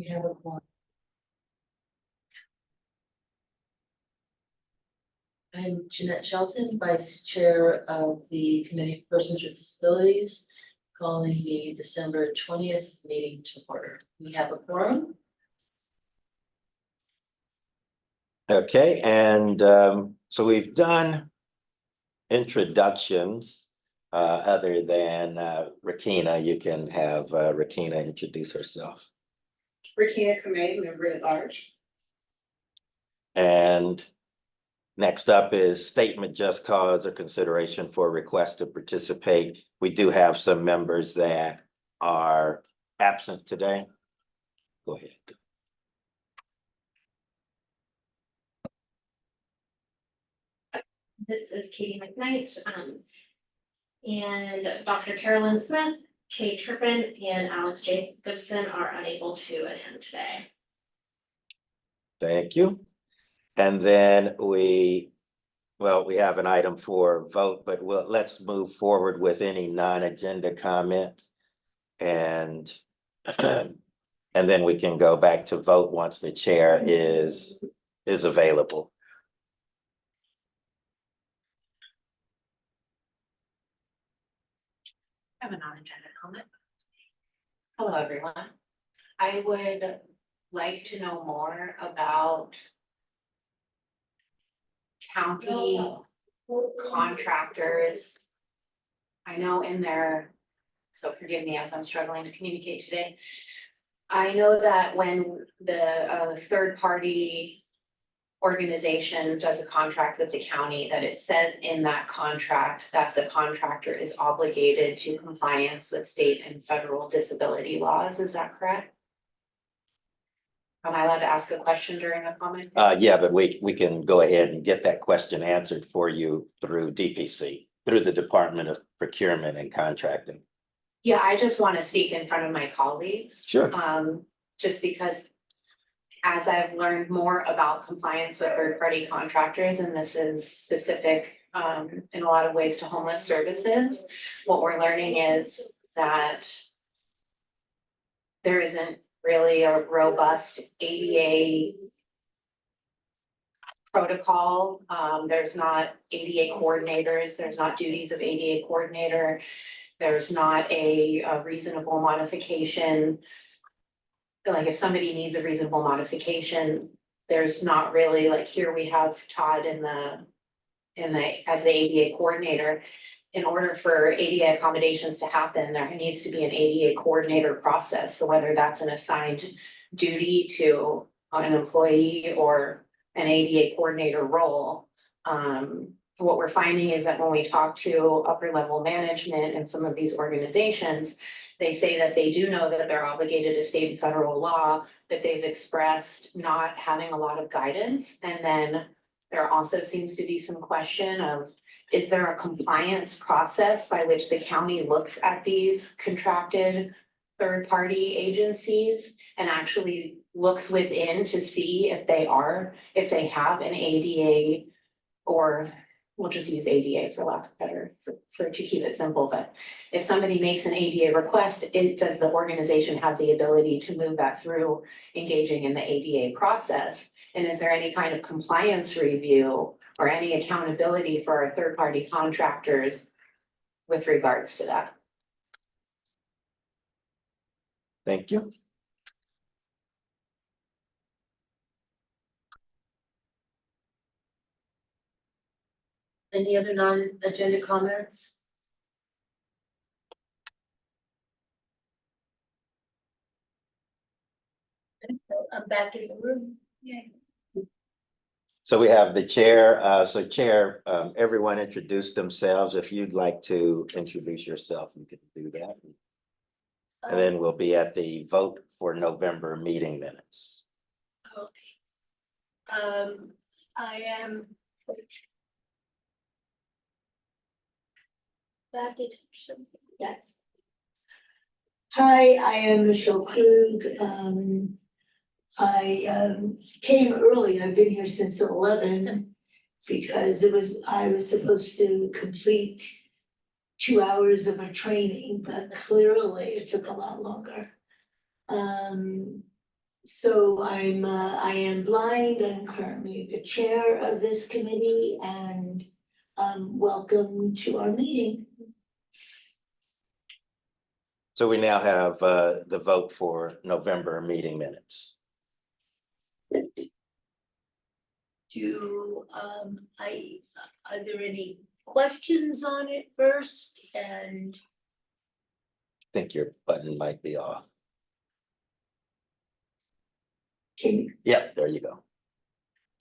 We have a quorum. I'm Jeanette Shelton, Vice Chair of the Committee for Persons with Disabilities, calling the December 20th meeting to order. We have a quorum. Okay, and so we've done introductions. Other than Rakina, you can have Rakina introduce herself. Rakina Kamei, member at large. And next up is statement just cause or consideration for request to participate. We do have some members that are absent today. Go ahead. This is Katie McKnight, and Dr. Carolyn Smith, Kay Turpin, and Alex Jacobson are unable to attend today. Thank you. And then we have an item for vote, but let's move forward with any non-agenda comment. And then we can go back to vote once the chair is available. I have a non-agenda comment. Hello, everyone. I would like to know more about county contractors. I know in there, so forgive me as I'm struggling to communicate today. I know that when the third-party organization does a contract with the county, that it says in that contract that the contractor is obligated to compliance with state and federal disability laws. Is that correct? Am I allowed to ask a question during a comment? Yeah, but we can go ahead and get that question answered for you through DPC, through the Department of Procurement and Contracting. Yeah, I just want to speak in front of my colleagues. Sure. Just because as I've learned more about compliance with third-party contractors, and this is specific in a lot of ways to homeless services, what we're learning is that there isn't really a robust ADA protocol. There's not ADA coordinators, there's not duties of ADA coordinator, there's not a reasonable modification. Like if somebody needs a reasonable modification, there's not really, like here we have Todd as the ADA coordinator. In order for ADA accommodations to happen, there needs to be an ADA coordinator process. So whether that's an assigned duty to an employee or an ADA coordinator role, what we're finding is that when we talk to upper level management and some of these organizations, they say that they do know that they're obligated to state and federal law, that they've expressed not having a lot of guidance. And then there also seems to be some question of, is there a compliance process by which the county looks at these contracted third-party agencies and actually looks within to see if they have an ADA, or we'll just use ADA for lack of better, to keep it simple, but if somebody makes an ADA request, does the organization have the ability to move that through engaging in the ADA process? And is there any kind of compliance review or any accountability for our third-party contractors with regards to that? Thank you. Any other non-agenda comments? I'm back in the room. Yay. So we have the chair. So chair, everyone introduce themselves. If you'd like to introduce yourself, you can do that. And then we'll be at the vote for November meeting minutes. Okay. I am. Back into something, yes. Hi, I am Michelle Krug. I came early. I've been here since 11 because I was supposed to complete 2 hours of a training, but clearly it took a lot longer. So I am blind, I'm currently the chair of this committee and welcome to our meeting. So we now have the vote for November meeting minutes. Are there any questions on it first? And I think your button might be off. Yeah, there you go.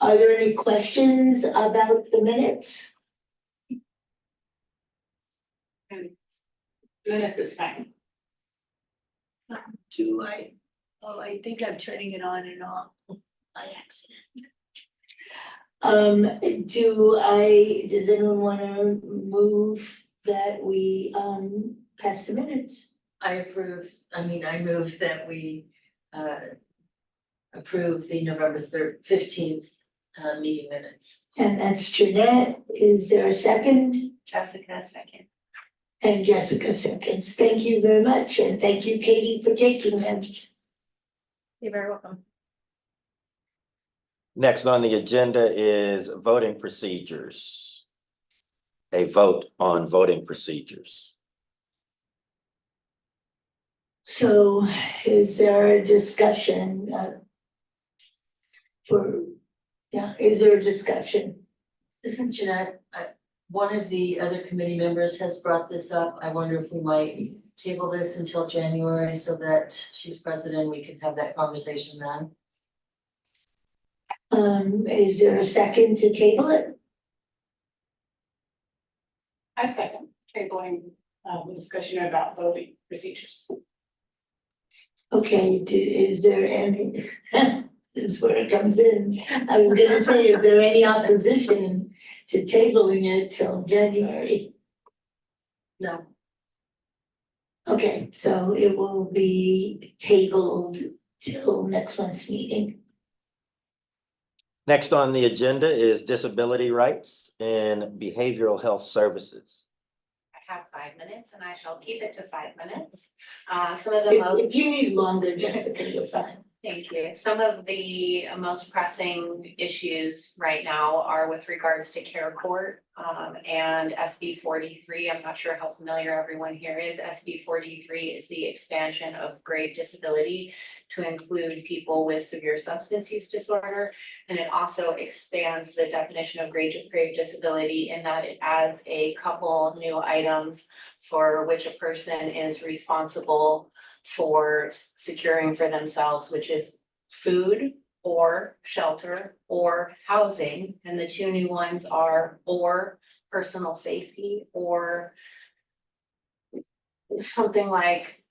are there any questions about the minutes? Minute this time. I think I'm turning it on and off by accident. Does anyone wanna move that we pass the minutes? I move that we approve the November 15th meeting minutes. And that's Jeanette, is there a second? Jessica, second. And Jessica seconds, thank you very much, and thank you, Katie, for taking them. You're very welcome. Next on the agenda is voting procedures. A vote on voting procedures. So is there a discussion is there a discussion? Isn't Jeanette, one of the other committee members has brought this up. I wonder if we might table this until January so that she's president, we can have that conversation then. Is there a second to table it? I second tabling the discussion about voting procedures. Okay, is there any, this is where it comes in. I was gonna say, is there any opposition to tabling it till January? No. Okay, so it will be tabled till next month's meeting. Next on the agenda is disability rights and behavioral health services. I have 5 minutes and I shall keep it to 5 minutes. Some of the most. If you need longer, Jessica, you're fine. Thank you. Some of the most pressing issues right now are with regards to care court and SB 43. I'm not sure how familiar everyone here is. SB 43 is the expansion of grave disability to include people with severe substance use disorder. And it also expands the definition of grave disability in that it adds a couple new items for which a person is responsible for securing for themselves, which is food or shelter or housing. And the two new ones are or personal safety or something like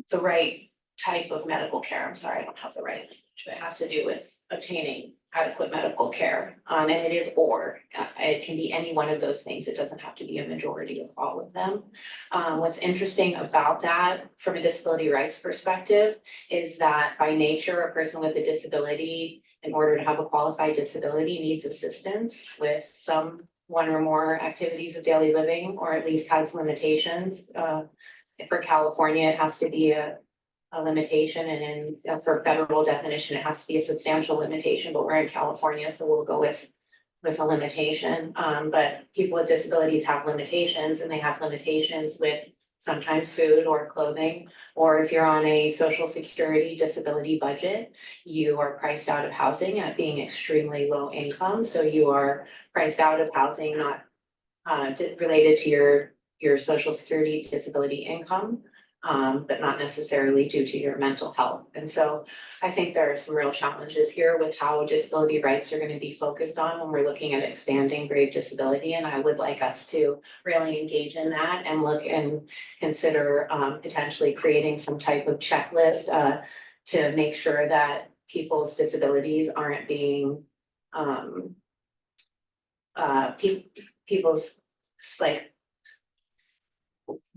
the right type of medical care. I'm sorry, I don't have the right language, but it has to do with obtaining adequate medical care. And it is or, it can be any one of those things. It doesn't have to be a majority of all of them. What's interesting about that from a disability rights perspective is that by nature, a person with a disability, in order to have a qualified disability, needs assistance with some one or more activities of daily living, or at least has limitations. For California, it has to be a limitation, and in for federal definition, it has to be a substantial limitation, but we're in California, so we'll go with a limitation. But people with disabilities have limitations, and they have limitations with sometimes food or clothing, or if you're on a social security disability budget, you are priced out of housing at being extremely low income, so you are priced out of housing, not related to your social security disability income, but not necessarily due to your mental health. And so I think there are some real challenges here with how disability rights are going to be focused on when we're looking at expanding grave disability. And I would like us to really engage in that and look and consider potentially creating some type of checklist to make sure that people's disabilities aren't being people's like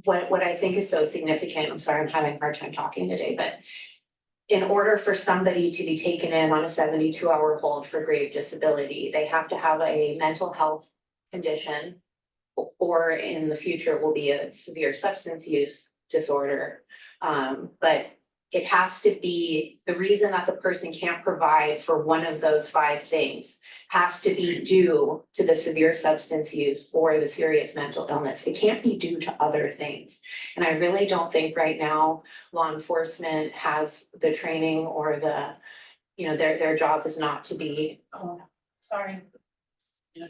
what I think is so significant, I'm sorry, I'm having a hard time talking today, but in order for somebody to be taken in on a 72-hour hold for grave disability, they have to have a mental health condition, or in the future will be a severe substance use disorder. But it has to be, the reason that the person can't provide for one of those 5 things has to be due to the severe substance use or the serious mental illness. It can't be due to other things. And I really don't think right now law enforcement has the training or the, their job is not to be,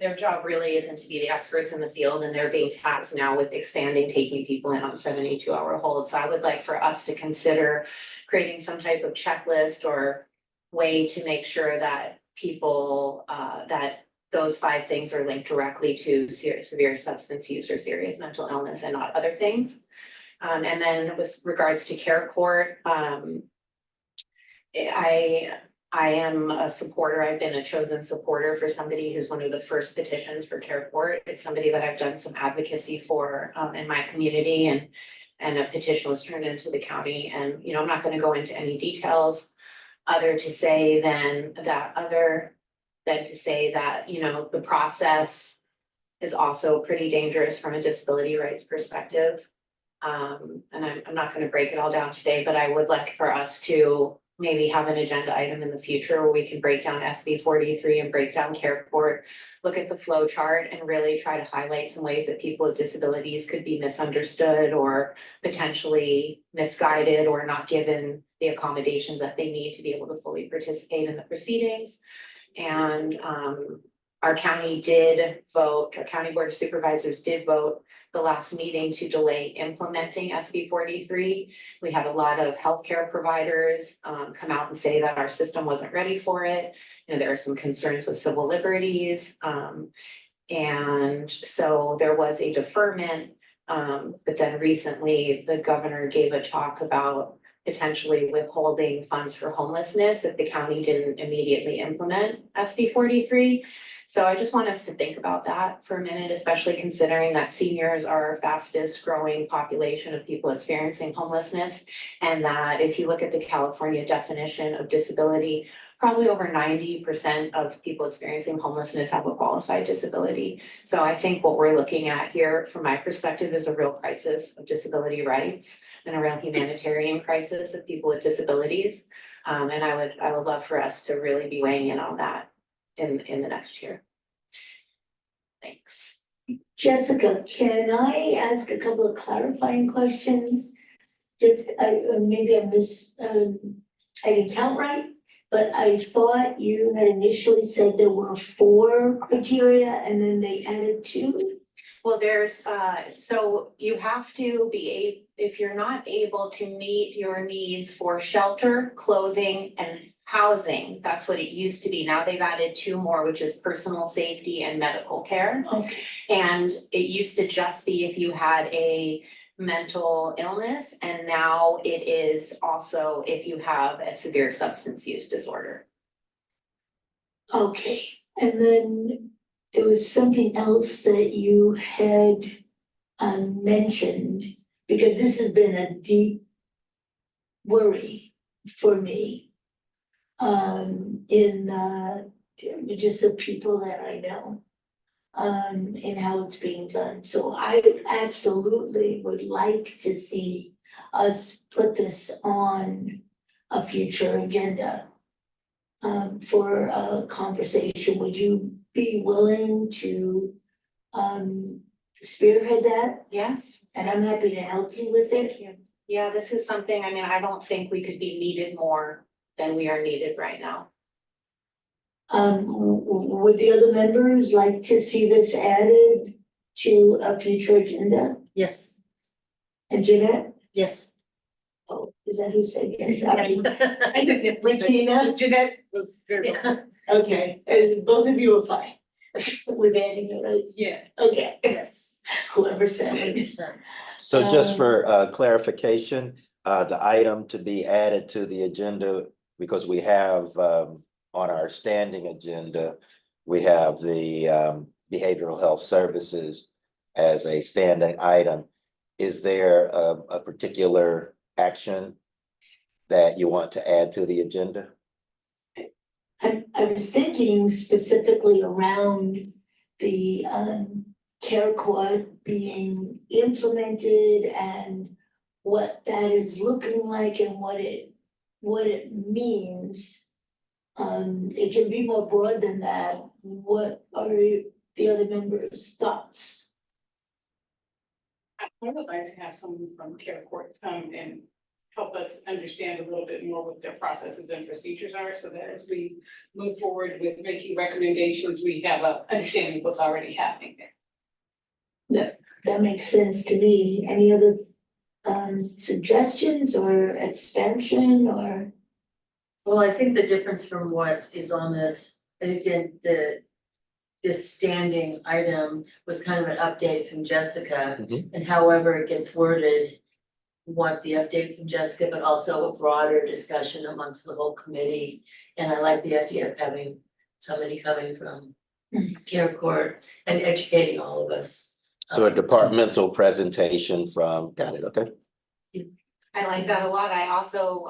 their job really isn't to be the experts in the field, and they're being tasked now with expanding, taking people in on 72-hour hold. So I would like for us to consider creating some type of checklist or way to make sure that people, that those 5 things are linked directly to severe substance use or serious mental illness and not other things. And then with regards to care court, I am a supporter. I've been a chosen supporter for somebody who's one of the first petitions for care court. It's somebody that I've done some advocacy for in my community, and a petition was turned into the county. And, I'm not gonna go into any details other to say that, the process is also pretty dangerous from a disability rights perspective. And I'm not gonna break it all down today, but I would like for us to maybe have an agenda item in the future where we can break down SB 43 and break down care court, look at the flow chart and really try to highlight some ways that people with disabilities could be misunderstood or potentially misguided or not given the accommodations that they need to be able to fully participate in the proceedings. And our county board of supervisors did vote the last meeting to delay implementing SB 43. We had a lot of healthcare providers come out and say that our system wasn't ready for it. There are some concerns with civil liberties. And so there was a deferment. But then recently the governor gave a talk about potentially withholding funds for homelessness if the county didn't immediately implement SB 43. So I just want us to think about that for a minute, especially considering that seniors are our fastest growing population of people experiencing homelessness. And that if you look at the California definition of disability, probably over 90% of people experiencing homelessness have a qualified disability. So I think what we're looking at here, from my perspective, is a real crisis of disability rights and a real humanitarian crisis of people with disabilities. And I would love for us to really be weighing in on that in the next year. Thanks. Jessica, can I ask a couple of clarifying questions? Just, maybe I didn't count right, but I thought you had initially said there were 4 criteria and then they added 2. Well, there's, so you have to if you're not able to meet your needs for shelter, clothing, and housing, that's what it used to be. Now they've added 2 more, which is personal safety and medical care. Okay, And it used to just be if you had a mental illness, and now it is also if you have a severe substance use disorder. okay. And then there was something else that you had mentioned, because this has been a deep worry for me. In just the people that I know, and how it's being done. So I absolutely would like to see us put this on a future agenda for a conversation. Would you be willing to spearhead that? Yes. And I'm happy to help you with it. Thank you. Yeah, this is something, I don't think we could be needed more than we are needed right now. Would the other members like to see this added to a future agenda? Yes, And Jeanette? yes. Oh, is that who said yes? Yes. I didn't get Regina? Jeanette was very. Yeah. Okay, and both of you are fine with adding it, right? Yeah. Okay, Yes. whoever said it. 100%. So just for clarification, the item to be added to the agenda, because we have on our standing agenda, we have the behavioral health services as a standing item. Is there a particular action that you want to add to the agenda? I was thinking specifically around the care court being implemented and what that is looking like and what it what it means. It can be more broad than that. What are the other members' thoughts? I would like to have someone from Care Court come and help us understand a little bit more what their processes and procedures are, so that as we move forward with making recommendations, we have a understanding of what's already happening there. That makes sense to me. Any other suggestions or expansion or? Well, I think the difference from what is on this, and again, this standing item was kind of an update from Jessica. Mhm. And however it gets worded, we want the update from Jessica, but also a broader discussion amongst the whole committee. And I like the idea of having somebody coming from Care Court and educating all of us. So a departmental presentation from, got it, okay? I like that a lot. I also,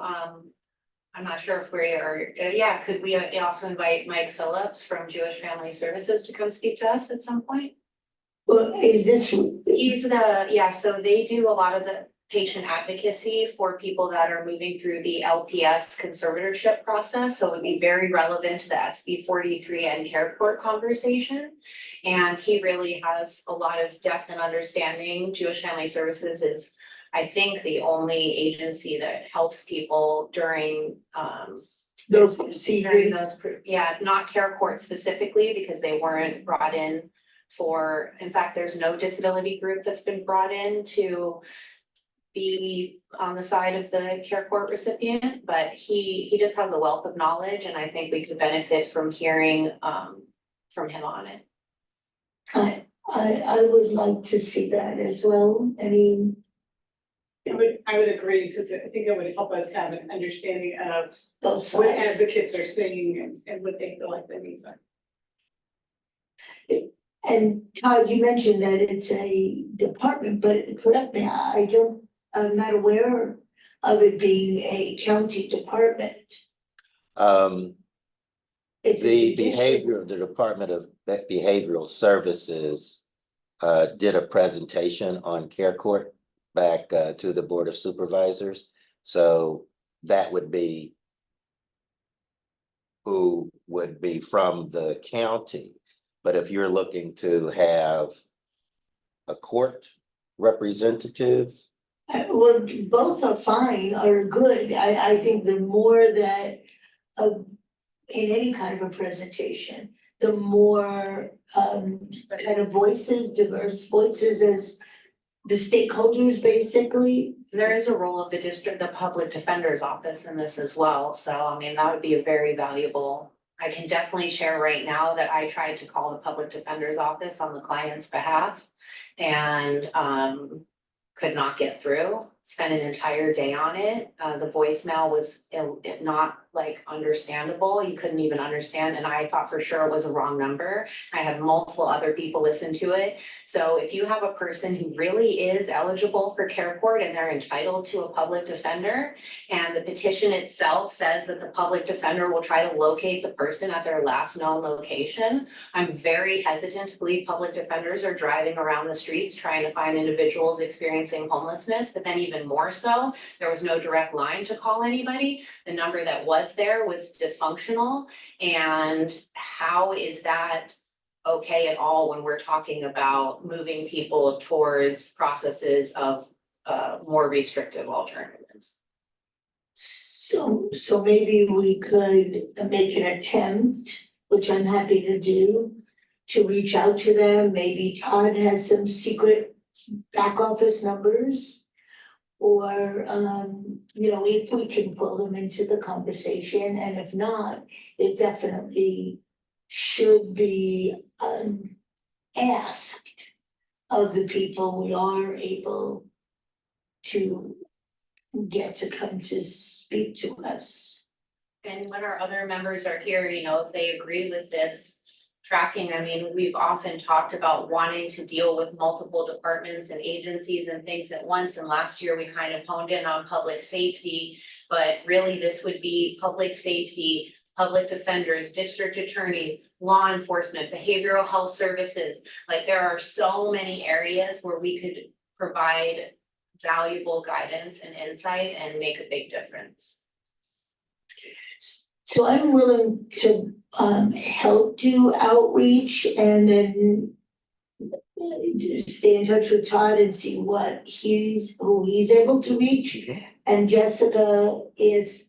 I'm not sure if we are, yeah, could we also invite Mike Phillips from Jewish Family Services to come speak to us at some point? Well, is this? He's so they do a lot of the patient advocacy for people that are moving through the LPS conservatorship process, so it would be very relevant to the SB 43 and Care Court conversation. And he really has a lot of depth and understanding. Jewish Family Services is, I think, the only agency that helps people during Those procedures. not Care Court specifically, because they weren't brought in for, in fact, there's no disability group that's been brought in to be on the side of the Care Court recipient, but he just has a wealth of knowledge, and I think we could benefit from hearing from him on it. I would like to see that as well. I mean, I would agree, because I think it would help us have an understanding of both what sides. advocates are saying and what they feel like their needs are. And Todd, you mentioned that it's a department, but correct me, I'm not aware of it being a county department. It's a The judicial. the Department of Behavioral Services did a presentation on Care Court back to the Board of Supervisors. So that would be who would be from the county. But if you're looking to have a court representative, Well, both are fine, are good. I think the more that, in any kind of a presentation, the more, kind of voices, diverse voices as the stakeholders basically. There is a role of the public defender's office in this as well, so I mean, that would be a very valuable. I can definitely share right now that I tried to call the public defender's office on the client's behalf and could not get through. Spent an entire day on it. The voicemail was not like understandable. You couldn't even understand, and I thought for sure it was a wrong number. I had multiple other people listen to it. So if you have a person who really is eligible for Care Court and they're entitled to a public defender, and the petition itself says that the public defender will try to locate the person at their last known location, I'm very hesitant to believe public defenders are driving around the streets trying to find individuals experiencing homelessness, but then even more so, there was no direct line to call anybody. The number that was there was dysfunctional. And how is that okay at all when we're talking about moving people towards processes of more restrictive alternatives? So maybe we could make an attempt, which I'm happy to do, to reach out to them. Maybe Todd has some secret back office numbers. Or, if we can pull them into the conversation, and if not, it definitely should be asked of the people we are able to get to come to speak to us. And when our other members are here, if they agree with this tracking, I mean, we've often talked about wanting to deal with multiple departments and agencies and things at once. And last year we kind of honed in on public safety, but really this would be public safety, public defenders, district attorneys, law enforcement, behavioral health services. Like there are so many areas where we could provide valuable guidance and insight and make a big difference. So I'm willing to help do outreach and then stay in touch with Todd and see who he's able to reach. And Jessica, if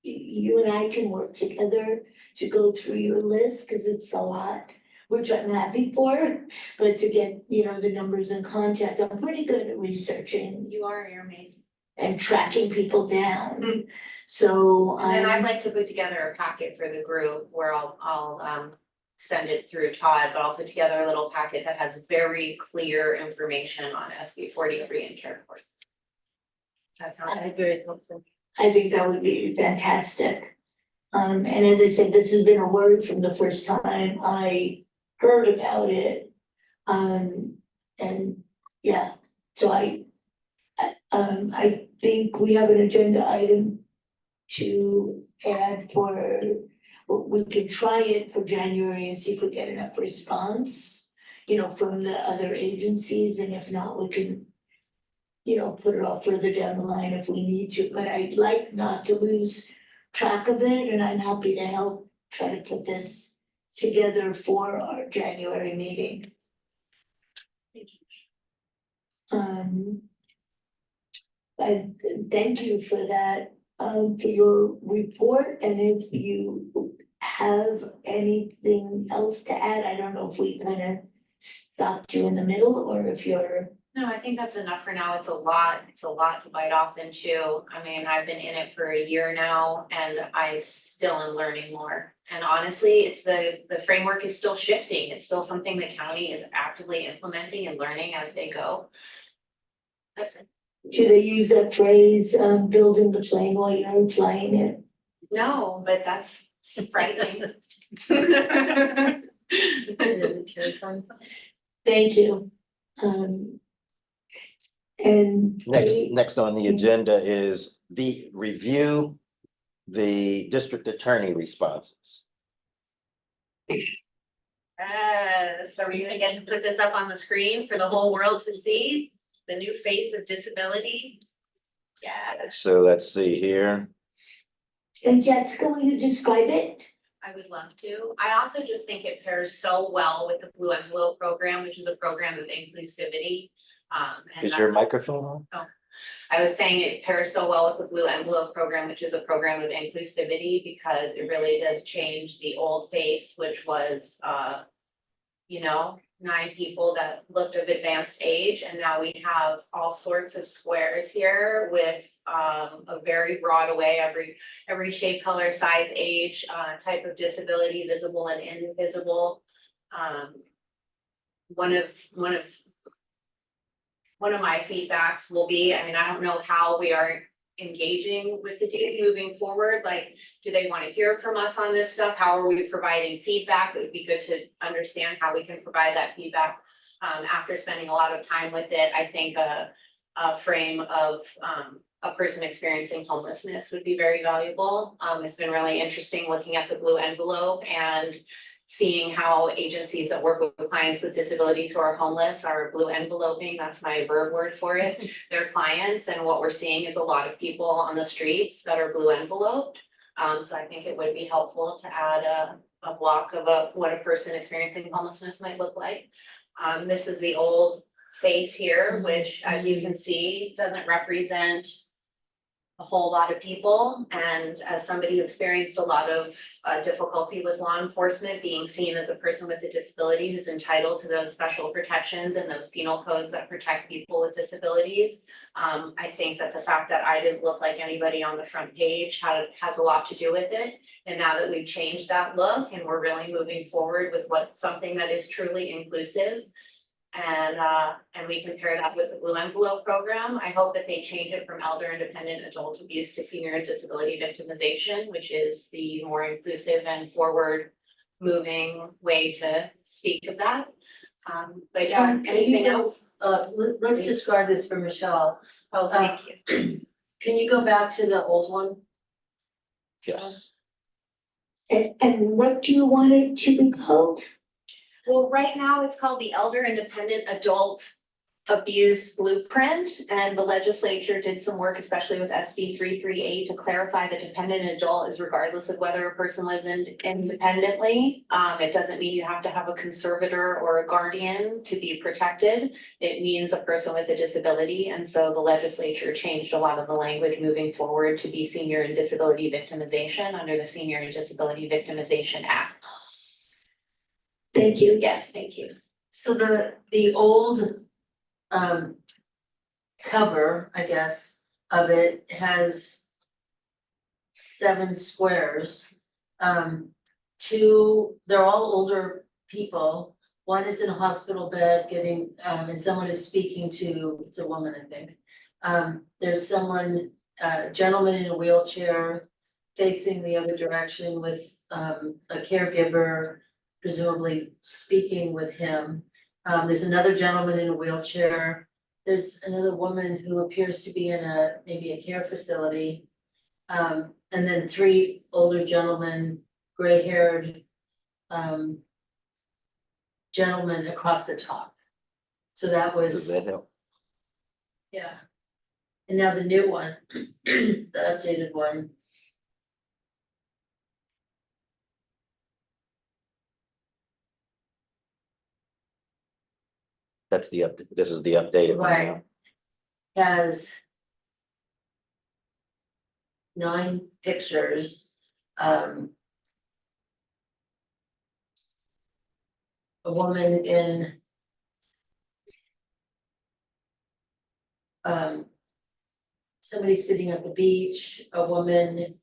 you and I can work together to go through your list, cause it's a lot, which I'm happy for, but to get, the numbers and contact, I'm pretty good at researching You're amazing. and tracking people down. So And then I'd I'm, like to put together a packet for the group where I'll send it through Todd, but I'll put together a little packet that has very clear information on SB 43 and care court. That sounds I'm very helpful. I think that would be fantastic. And as I said, this has been a word from the first time I heard about it. And yeah, so I think we have an agenda item to add for, we can try it for January and see if we get enough response, from the other agencies, and if not, we can, put it off further down the line if we need to, but I'd like not to lose track of it, and I'm happy to help try to put this together for our January meeting. And thank you for that, for your report, and if you have anything else to add, I don't know if we kind of stopped you in the middle, or if you're. No, I think that's enough for now. It's a lot to bite off into. I mean, I've been in it for a year now and I still am learning more. And honestly, it's the framework is still shifting. It's still something the county is actively implementing and learning as they go. That's it. Do they use that phrase, building the plane while you're flying it? No, but that's frightening. Thank you. And. Next on the agenda is the review the district attorney responses. So are we gonna get to put this up on the screen for the whole world to see? The new face of disability? Yeah, So let's see here. And Jessica, will you describe it? I would love to. I also just think it pairs so well with the Blue Envelope program, which is a program of inclusivity. And Is your microphone on? I was saying it pairs so well with the Blue Envelope program, which is a program of inclusivity, because it really does change the old face, which was, 9 people that looked of advanced age, and now we have all sorts of squares here with a very broad array, every shape, color, size, age, type of disability, visible and invisible. One of my feedbacks will be, I mean, I don't know how we are engaging with the team moving forward, like, do they want to hear from us on this stuff? How are we providing feedback? It would be good to understand how we can provide that feedback. After spending a lot of time with it, I think a frame of a person experiencing homelessness would be very valuable. It's been really interesting looking at the Blue Envelope and seeing how agencies that work with clients with disabilities who are homeless are blue enveloping, that's my verb word for it, their clients, and what we're seeing is a lot of people on the streets that are blue enveloped. So I think it would be helpful to add a block of what a person experiencing homelessness might look like. This is the old face here, which, as you can see, doesn't represent a whole lot of people, and as somebody who experienced a lot of difficulty with law enforcement, being seen as a person with a disability who's entitled to those special protections and those penal codes that protect people with disabilities. I think that the fact that I didn't look like anybody on the front page has a lot to do with it. And now that we've changed that look and we're really moving forward with something that is truly inclusive, and we compare that with the Blue Envelope program, I hope that they change it from elder independent adult abuse to senior and disability victimization, which is the more inclusive and forward moving way to speak of that. But Tom, can anything you else? let's describe this for Michelle. Oh, thank you. Can you go back to the old one? Yes. And what do you want it to be called? Well, right now it's called the elder independent adult abuse blueprint, and the legislature did some work, especially with SB 338, to clarify that dependent adult is regardless of whether a person lives independently. It doesn't mean you have to have a conservator or a guardian to be protected. It means a person with a disability, and so the legislature changed a lot of the language moving forward to be senior and disability victimization under the Senior and Disability Victimization Act. Thank you. Yes, thank you. So the old cover, I guess, of it has 7 squares. They're all older people. One is in a hospital bed getting, and someone is speaking to, it's a woman, I think. There's someone, a gentleman in a wheelchair facing the other direction with a caregiver presumably speaking with him. There's another gentleman in a wheelchair. There's another woman who appears to be in maybe a care facility. And then 3 older gentlemen, gray-haired gentlemen across the top. So that Does was, that help? yeah. And now the new one, the updated one. That's the this is the updated one now. Right. Has 9 pictures. A woman in somebody sitting at the beach, a woman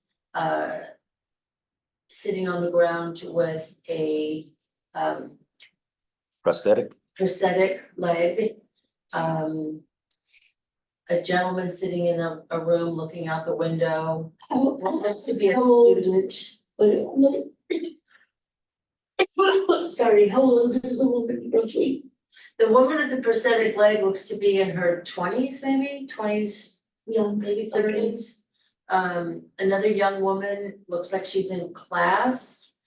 sitting on the ground with a Prosthetic? prosthetic leg. A gentleman sitting in a room looking out the window, what looks to be a How old? student. Sorry, how old is the woman roughly? The woman with the prosthetic leg looks to be in her 20s, maybe 20s, Young, maybe Okay. 30s. Another young woman looks like she's in class.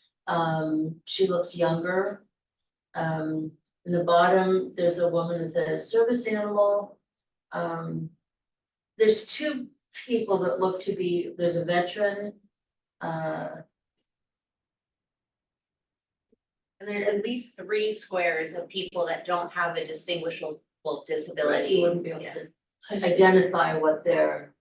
She looks younger. In the bottom, there's a woman with a service animal. There's 2 people that look to be, there's a veteran. And there's at least 3 squares of people that don't have a distinguishable disability. You wouldn't be able Yeah. to identify what they're.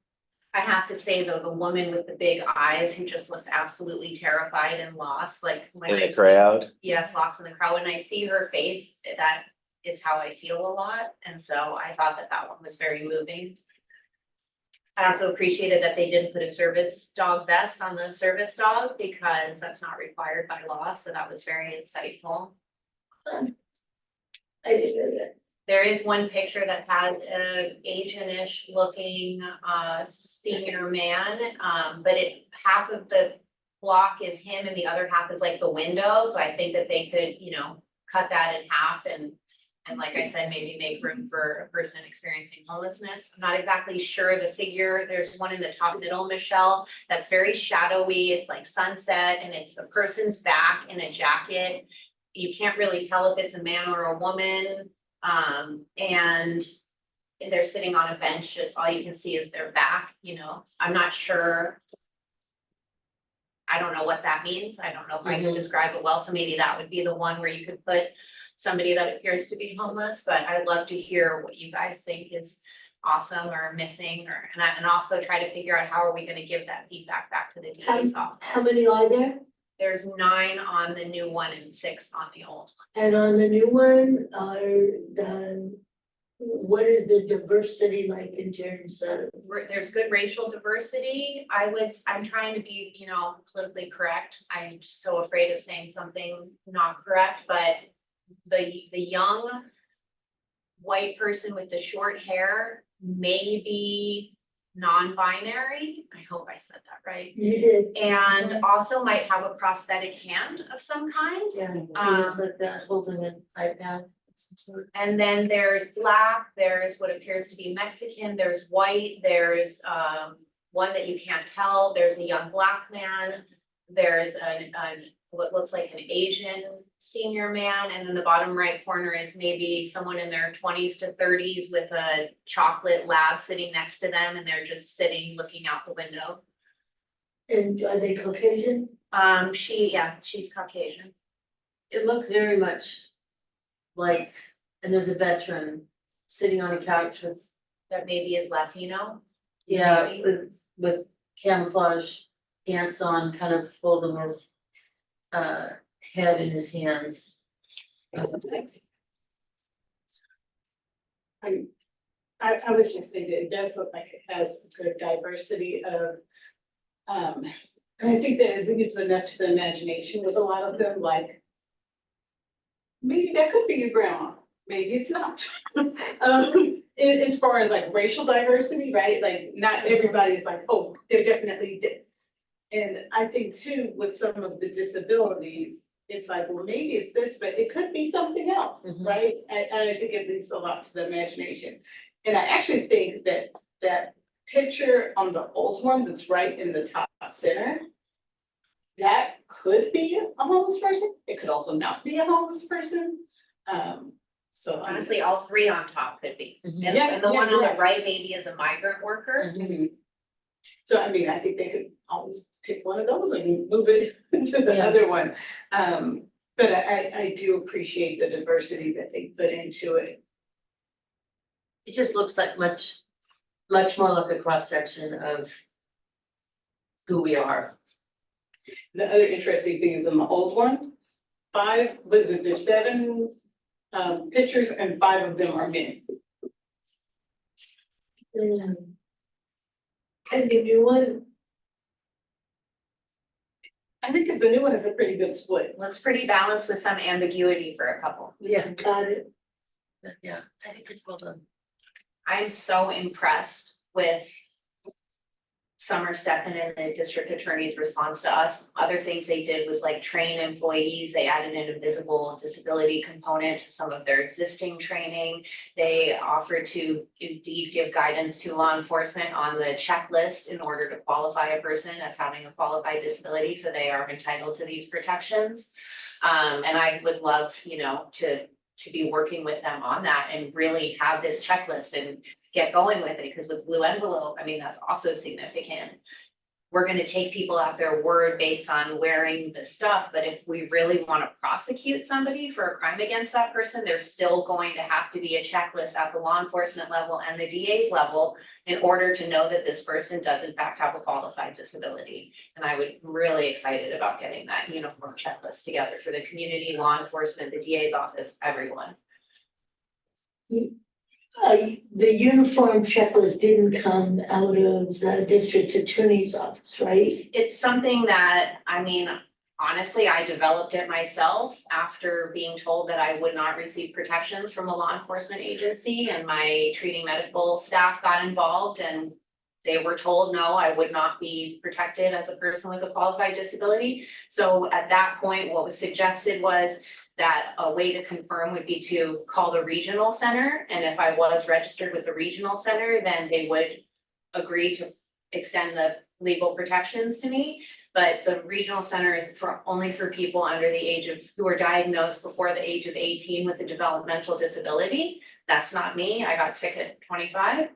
I have to say though, the woman with the big eyes who just looks absolutely terrified and lost, like when In I the crowd? yes, lost in the crowd, when I see her face, that is how I feel a lot, and so I thought that that one was very moving. I also appreciated that they didn't put a service dog vest on the service dog because that's not required by law, so that was very insightful. I didn't know that. There is one picture that has a Asian-ish looking senior man, but half of the block is him and the other half is like the window, so I think that they could, cut that in half and like I said, maybe make room for a person experiencing homelessness. I'm not exactly sure the figure. There's one in the top middle, Michelle, that's very shadowy. It's like sunset and it's the person's back in a jacket. You can't really tell if it's a man or a woman. And they're sitting on a bench, just all you can see is their back, I'm not sure. I don't know what that means. I don't know if I can describe it well, so maybe that would be the one where you could put somebody that appears to be homeless, but I'd love to hear what you guys think is awesome or missing, and also try to figure out how are we gonna give that feedback back to the DA's office. How many are there? There's 9 on the new one and 6 on the old one. And on the new one, what is the diversity like in terms of? There's good racial diversity. I'm trying to be, politically correct. I'm so afraid of saying something not correct, but the young white person with the short hair may be non-binary. I hope I said that right. You did. And also might have a prosthetic hand of some kind. Yeah, it's like that, holding an iPad. And then there's black, there's what appears to be Mexican, there's white, there's one that you can't tell, there's a young black man. there's what looks like an Asian senior man, and then the bottom right corner is maybe someone in their 20s to 30s with a chocolate lab sitting next to them, and they're just sitting, looking out the window. And are they Caucasian? She's Caucasian. It looks very much like, and there's a veteran sitting on a couch with, That maybe is Latino. yeah, Maybe. with camouflage pants on, kind of holding his head in his hands. I would just say that it does look like it has a good diversity of, and I think that it leaves enough to the imagination with a lot of them, like, maybe that could be your grandma, maybe it's not. As far as like racial diversity, right, like, not everybody's like, oh, they're definitely this. And I think too, with some of the disabilities, it's like, well, maybe it's this, but it could be something else, Mhm. right? I think it leaves a lot to the imagination. And I actually think that that picture on the old one that's right in the top center, that could be a homeless person. It could also not be a homeless person. So Honestly, all three on top could be. Mhm. And Yeah, and the yeah, one on yeah. the right maybe is a migrant worker. Mhm. So I mean, I think they could always pick one of those and move it to the Yeah. other one. But I do appreciate the diversity that they put into it. It just looks like much more like a cross section of who we are. The other interesting thing is in the old one, there's 7 pictures and 5 of them are men. And the new one, I think that the new one is a pretty good split. Looks pretty balanced with some ambiguity for a couple. Yeah, got it. yeah, I think it's well done. I'm so impressed with Summer Stephan and the district attorney's response to us. Other things they did was like train employees. They added an invisible disability component to some of their existing training. They offered to indeed give guidance to law enforcement on the checklist in order to qualify a person as having a qualified disability, so they are entitled to these protections. And I would love, to be working with them on that and really have this checklist and get going with it, because with Blue Envelope, I mean, that's also significant. We're gonna take people at their word based on wearing the stuff, but if we really wanna prosecute somebody for a crime against that person, there's still going to have to be a checklist at the law enforcement level and the DA's level in order to know that this person does in fact have a qualified disability. And I would really excited about getting that uniform checklist together for the community, law enforcement, the DA's office, everyone. The uniform checklist didn't come out of the district attorney's office, right? It's something that, I mean, honestly, I developed it myself after being told that I would not receive protections from a law enforcement agency, and my treating medical staff got involved and they were told, no, I would not be protected as a person with a qualified disability. So at that point, what was suggested was that a way to confirm would be to call the regional center, and if I was registered with the regional center, then they would agree to extend the legal protections to me. But the regional center is only for people under the age of, who are diagnosed before the age of 18 with a developmental disability. That's not me, I got sick at 25.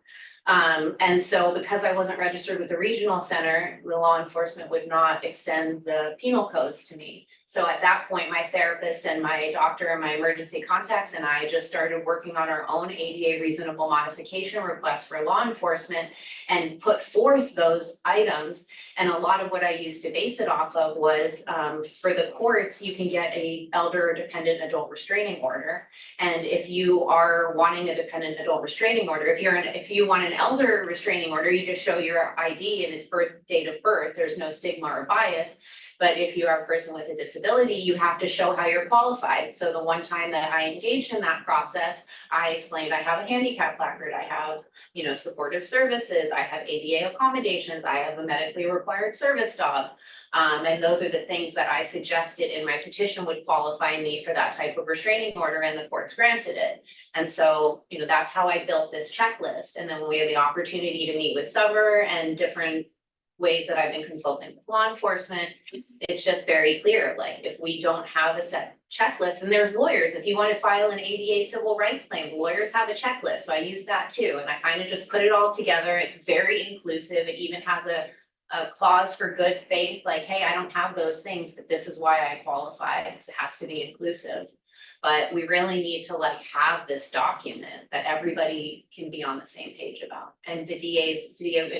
And so because I wasn't registered with the regional center, the law enforcement would not extend the penal codes to me. So at that point, my therapist and my doctor and my emergency contacts and I just started working on our own ADA reasonable modification request for law enforcement and put forth those items. And a lot of what I used to base it off of was, for the courts, you can get a elder or dependent adult restraining order. And if you are wanting a dependent adult restraining order, if you want an elder restraining order, you just show your ID and its date of birth, there's no stigma or bias. But if you are a person with a disability, you have to show how you're qualified. So the one time that I engaged in that process, I explained I have a handicap placard, I have, supportive services, I have ADA accommodations, I have a medically required service dog. And those are the things that I suggested in my petition would qualify me for that type of restraining order, and the courts granted it. And so, that's how I built this checklist. And then when we had the opportunity to meet with Summer and different ways that I've been consulting with law enforcement, it's just very clear, like, if we don't have a set checklist, and there's lawyers, if you want to file an ADA civil rights claim, lawyers have a checklist, so I use that too, and I kind of just put it all together, it's very inclusive, it even has a clause for good faith, like, hey, I don't have those things, but this is why I qualify, because it has to be inclusive. But we really need to like have this document that everybody can be on the same page about. And the DA,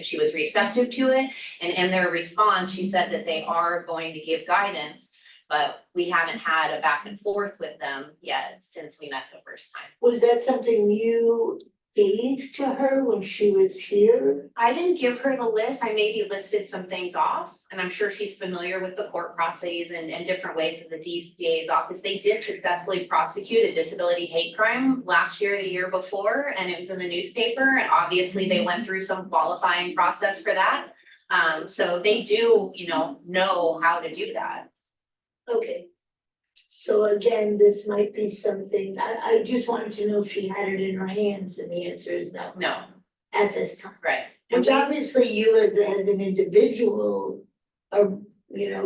she was receptive to it, and in their response, she said that they are going to give guidance. But we haven't had a back and forth with them yet since we met the first time. Was that something you gave to her when she was here? I didn't give her the list, I maybe listed some things off, and I'm sure she's familiar with the court processes and different ways of the DA's office. They did successfully prosecute a disability hate crime last year, the year before, and it was in the newspaper, and obviously they went through some qualifying process for that. So they do, know how to do that. Okay. So again, this might be something, I just wanted to know if she had it in her hands, and the answer is no. No, At this time. right. And Which obviously you as an individual are,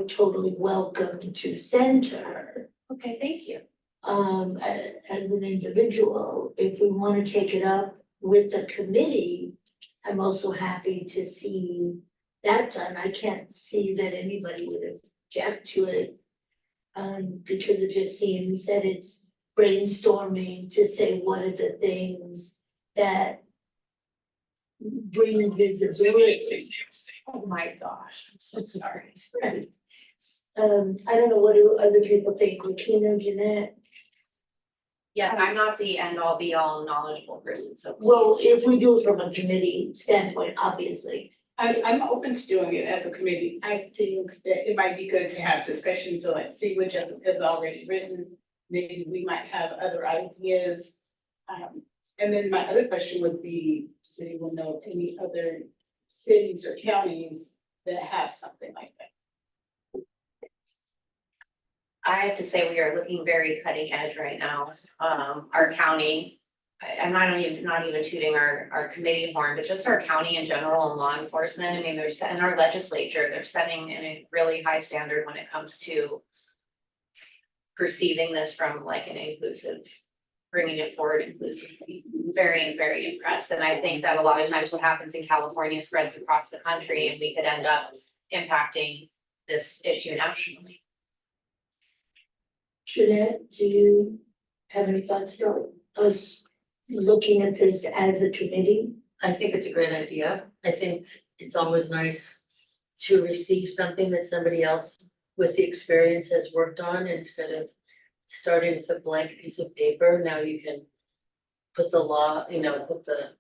totally welcome to send to her. okay, thank you. As an individual, if we wanna take it up with the committee, I'm also happy to see that done. I can't see that anybody would object to it. Because it just seems that it's brainstorming to say what are the things that bring visibility. Oh my gosh, I'm so sorry. Right. I don't know, what do other people think, Regina, Jeanette? Yes, I'm not the end all be all knowledgeable person, so Well, please. if we do it from a committee standpoint, obviously. I'm open to doing it as a committee. I think that it might be good to have discussion to like see what Jessica's already written. Maybe we might have other ideas. And then my other question would be, does anyone know of any other cities or counties that have something like that? I have to say, we are looking very cutting edge right now. Our county, I'm not even tooting our committee horn, but just our county in general and law enforcement. I mean, they're set in our legislature, they're setting in a really high standard when it comes to perceiving this from like an inclusive, bringing it forward inclusively. Very, very impressed. And I think that a lot of times what happens in California spreads across the country, and we could end up impacting this issue nationally. Jeanette, do you have any thoughts about us looking at this as a committee? I think it's a great idea. I think it's always nice to receive something that somebody else with the experience has worked on, instead of starting with a blank piece of paper. Now you can put the law, put the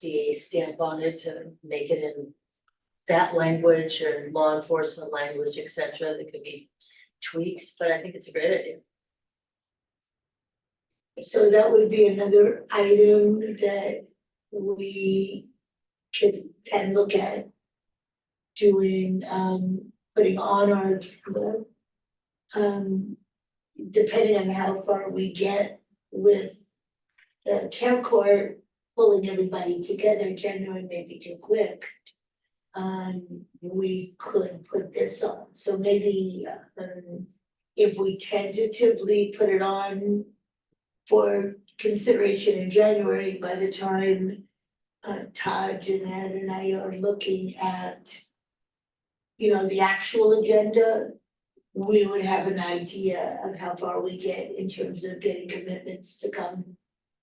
DA stamp on it to make it in that language or law enforcement language, et cetera, that could be tweaked, but I think it's a great idea. So that would be another item that we can look at doing, putting on our agenda. Depending on how far we get with the care court, pulling everybody together, January may be too quick. We could put this on, so maybe, if we tentatively put it on for consideration in January, by the time Todd, Jeanette, and I are looking at the actual agenda, we would have an idea of how far we get in terms of getting commitments to come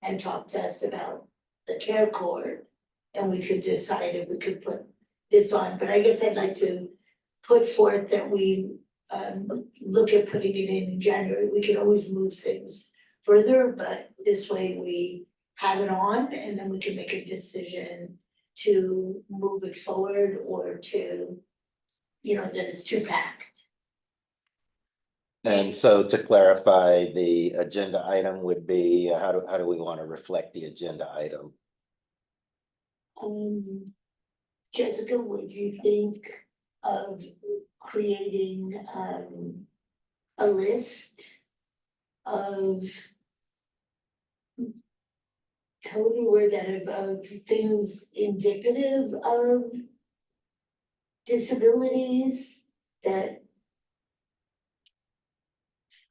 and talk to us about the care court. And we could decide if we could put this on, but I guess I'd like to put forth that we look at putting it in January. We can always move things further, but this way we have it on, and then we can make a decision to move it forward or to, that it's too packed. And so to clarify, the agenda item would be, how do we want to reflect the agenda item? Jessica, would you think of creating a list of, how would we word that, of things indicative of disabilities that,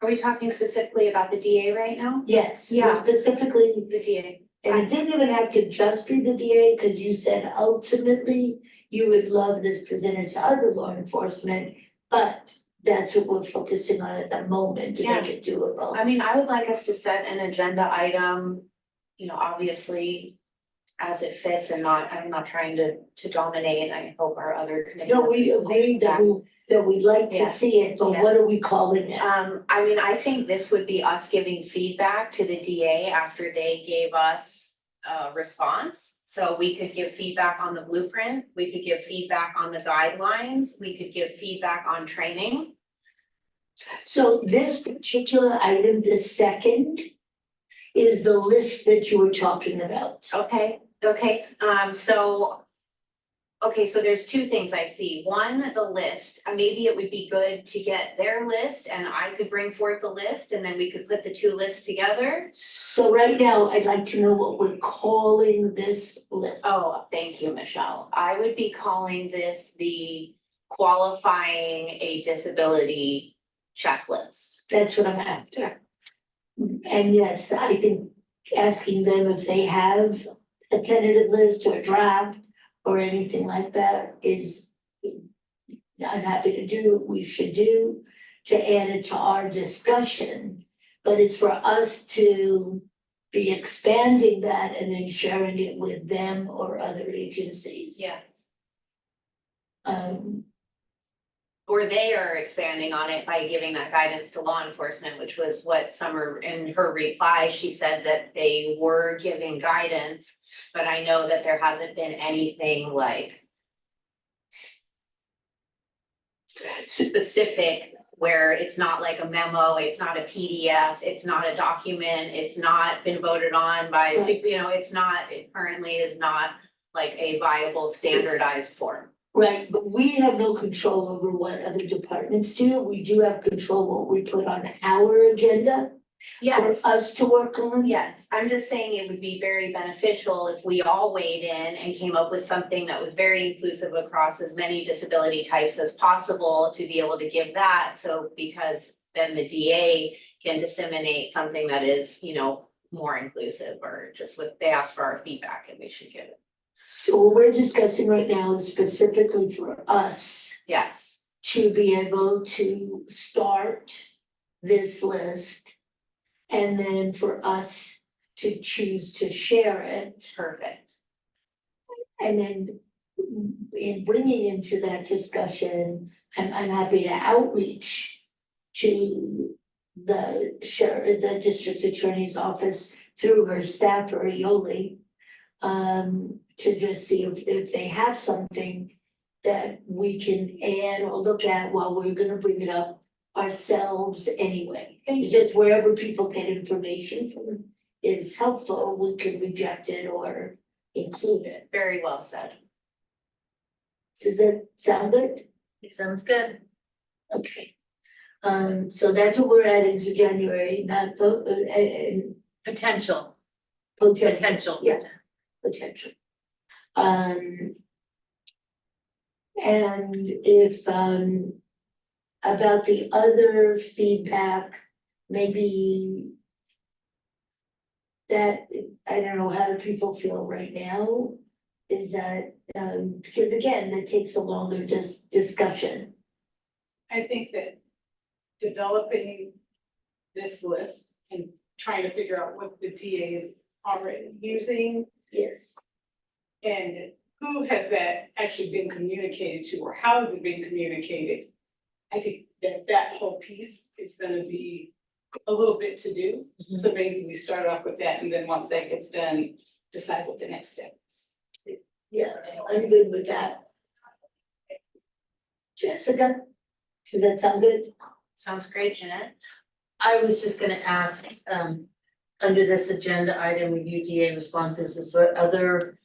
Are we talking specifically about the DA right now? yes, Yeah. specifically, The DA. and it didn't even have to just be the DA, cause you said ultimately you would love this presented to other law enforcement, but that's what we're focusing on at the moment to make it doable. I mean, I would like us to set an agenda item, you know, obviously as it fits and not, I'm not trying to dominate. I hope our other committee. No, we members will agreed that we'd like to Yeah. see it, but Yeah. what are we calling it? I mean, I think this would be us giving feedback to the DA after they gave us a response. So we could give feedback on the blueprint, we could give feedback on the guidelines, we could give feedback on training. So this particular item, the second, is the list that you were talking about. Okay, so there's two things I see. One, the list, maybe it would be good to get their list and I could bring forth the list and then we could put the two lists together. So right now, I'd like to know what we're calling this list. Oh, thank you, Michelle. I would be calling this the qualifying a disability checklist. That's what I'm after. And yes, I think asking them if they have a tentative list or a draft or anything like that is, I'm happy to do, we should do, to add it to our discussion. But it's for us to be expanding that and then sharing it with them or other agencies. Yes. Or they are expanding on it by giving that guidance to law enforcement, which was what Summer, in her reply, she said that they were giving guidance. But I know that there hasn't been anything like specific where it's not like a memo, it's not a PDF, it's not a document, it's not been voted on by, Right. you know, it currently is not like a viable standardized form. right, but we have no control over what other departments do. We do have control what we put on our agenda for us to work on. Yes, I'm just saying it would be very beneficial if we all weighed in and came up with something that was very inclusive across as many disability types as possible to be able to give that, so because then the DA can disseminate something that is, you know, more inclusive, or just what they ask for our feedback and we should give it. So what we're discussing right now is specifically for us Yes, to be able to start this list. And then for us to choose to share it, perfect. and then in bringing into that discussion, I'm happy to outreach to the the district attorney's office through her staffer, Yoli, to just see if they have something that we can add or look at while we're gonna bring it up ourselves anyway. Thank It's you. just wherever people get information from is helpful, we can reject it or include it. Very well said. Does that sound good? Sounds good. Okay. So that's what we're adding to January, not vote, and Potential, potential, yeah, potential. And if, about the other feedback, maybe that, I don't know, how do people feel right now? Is that, because again, that takes a longer discussion. I think that developing this list and trying to figure out what the DA is already using Yes, and who has that actually been communicated to, or how is it being communicated? I think that whole piece is gonna be a little bit to do, so maybe we start off with that, and then once that gets done, decide what the next step is. yeah, I'm good with that. Jessica, does that sound good? Sounds great, Jeanette. I was just gonna ask, under this agenda item, review DA responses, is there other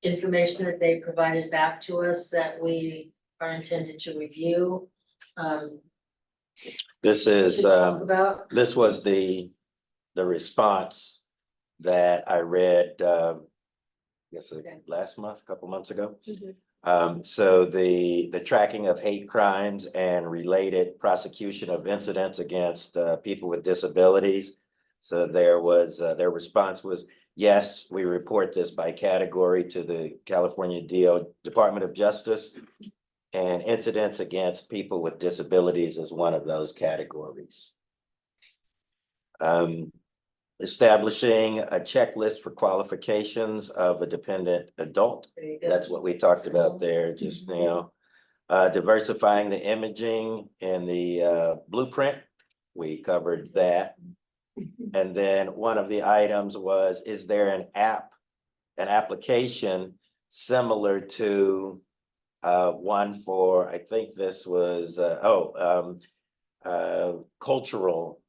information that they provided back to us that we are intended to review? This is, To talk about? this was the response that I read, I guess Okay. last month, a couple months ago. So the tracking of hate crimes and related prosecution of incidents against people with disabilities. So there was, their response was, yes, we report this by category to the California Department of Justice. And incidents against people with disabilities is one of those categories. Establishing a checklist for qualifications of a dependent adult. There you go. That's what we talked about there just now. Diversifying the imaging in the blueprint. We covered that. And then one of the items was, is there an application similar to one for, I think this was, cultural,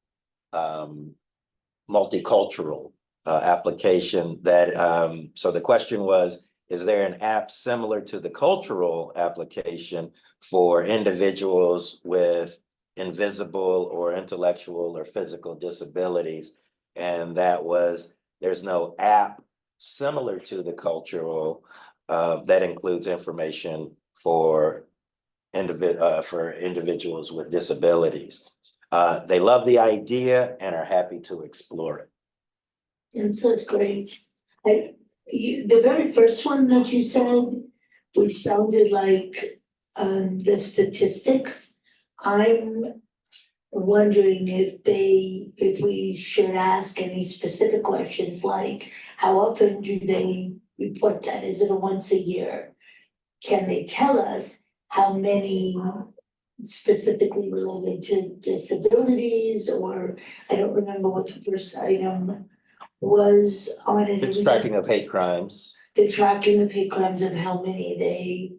multicultural application that, so the question was, is there an app similar to the cultural application for individuals with invisible or intellectual or physical disabilities? And that was, there's no app similar to the cultural that includes information for individuals with disabilities. They love the idea and are happy to explore it. And so it's great. The very first one that you said, which sounded like the statistics, I'm wondering if we should ask any specific questions, like how often do they report that? Is it a once a year? Can they tell us how many specifically related to disabilities, or I don't remember what the first item was on it. It's tracking of hate crimes. The tracking of hate crimes, of how many they,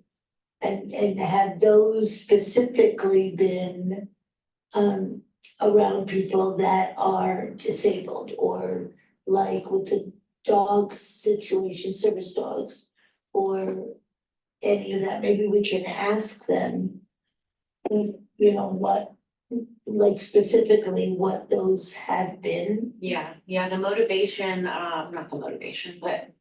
and have those specifically been around people that are disabled, or like with the dog situation, service dogs, or any of that. Maybe we can ask them, you know, what, like specifically what those have been. Yeah, the motivation, not the motivation, but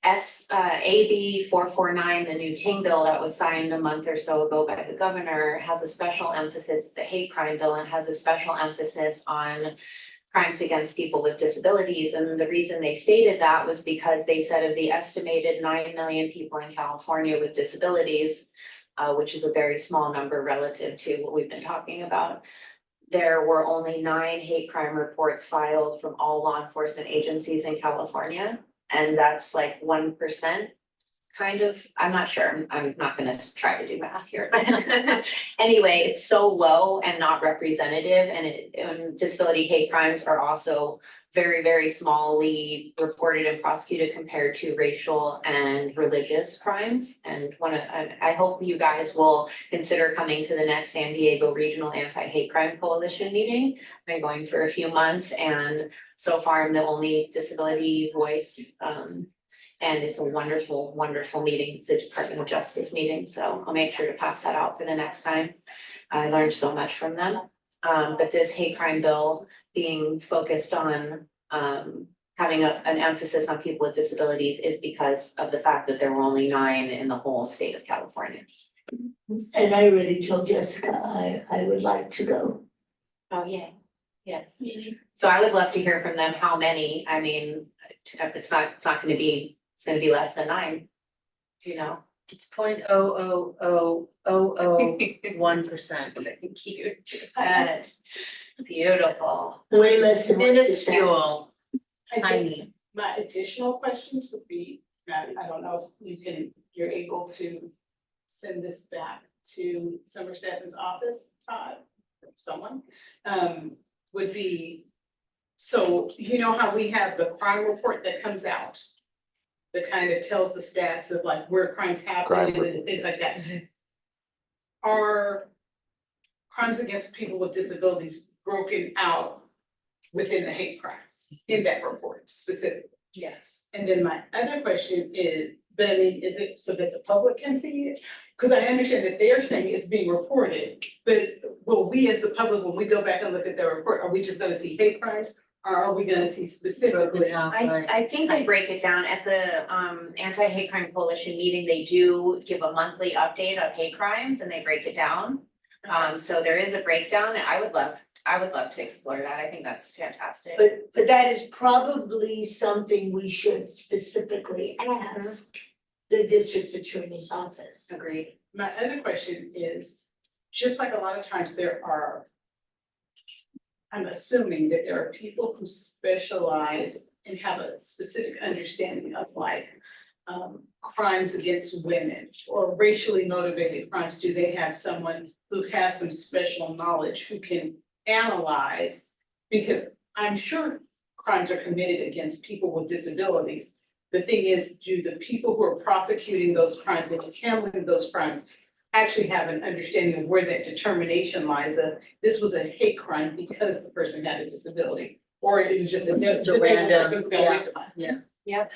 AB 449, the new Ting bill that was signed a month or so ago by the governor, has a special emphasis. It's a hate crime bill and has a special emphasis on crimes against people with disabilities. And the reason they stated that was because they said of the estimated 9 million people in California with disabilities, which is a very small number relative to what we've been talking about, there were only 9 hate crime reports filed from all law enforcement agencies in California. And that's like 1%, kind of, I'm not sure, I'm not gonna try to do math here. Anyway, it's so low and not representative, and disability hate crimes are also very, very smallly reported and prosecuted compared to racial and religious crimes. And I hope you guys will consider coming to the next San Diego Regional Anti-Hate Crime Coalition meeting. I've been going for a few months, and so far I'm the only disability voice. And it's a wonderful, wonderful meeting. It's a Department of Justice meeting, so I'll make sure to pass that out for the next time. I learned so much from them. But this hate crime bill being focused on having an emphasis on people with disabilities is because of the fact that there were only 9 in the whole state of California. And I already told Jessica I would like to go. Oh, yeah, yes. So I would love to hear from them how many. I mean, it's not gonna be, it's gonna be less than 9, you know. It's 0.00001%. Thank you. Good. Beautiful. Way less than 1%. Minuscule, I guess tiny. my additional questions would be, I don't know if you're able to send this back to Summer Steffen's office, Todd, or someone, would be, so you know how we have the crime report that comes out that kind of tells the stats of like where crimes happen and things like that. Are crimes against people with disabilities broken out within the hate crimes in that report specifically? Yes. And then my other question is, but I mean, is it so that the public can see it? Because I understand that they're saying it's being reported, but will we as the public, when we go back and look at their report, are we just gonna see hate crimes? Or are we gonna see specifically? I think they break it down at the Anti-Hate Crime Coalition meeting, they do give a monthly update of hate crimes and they break it down. So there is a breakdown and I would love to explore that. I think that's fantastic. But that is probably something we should specifically ask the district attorney's office. Agreed. My other question is, just like a lot of times there are, I'm assuming that there are people who specialize and have a specific understanding of like crimes against women or racially motivated crimes. Do they have someone who has some special knowledge who can analyze? Because I'm sure crimes are committed against people with disabilities. The thing is, do the people who are prosecuting those crimes and handling those crimes actually have an understanding of where that determination lies of this was a hate crime because the person had a disability? Or it was just a Just a random, who got victimized? Yeah,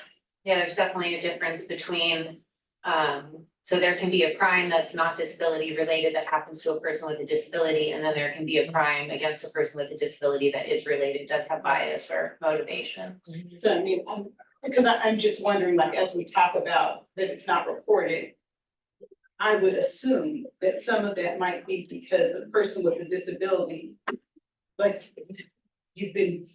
there's definitely a difference between, so there can be a crime that's not disability related that happens to a person with a disability, and then there can be a crime against a person with a disability that is related, does have bias or motivation. So I mean, I'm just wondering, like, as we talk about that it's not reported, I would assume that some of that might be because the person with the disability, like, you've been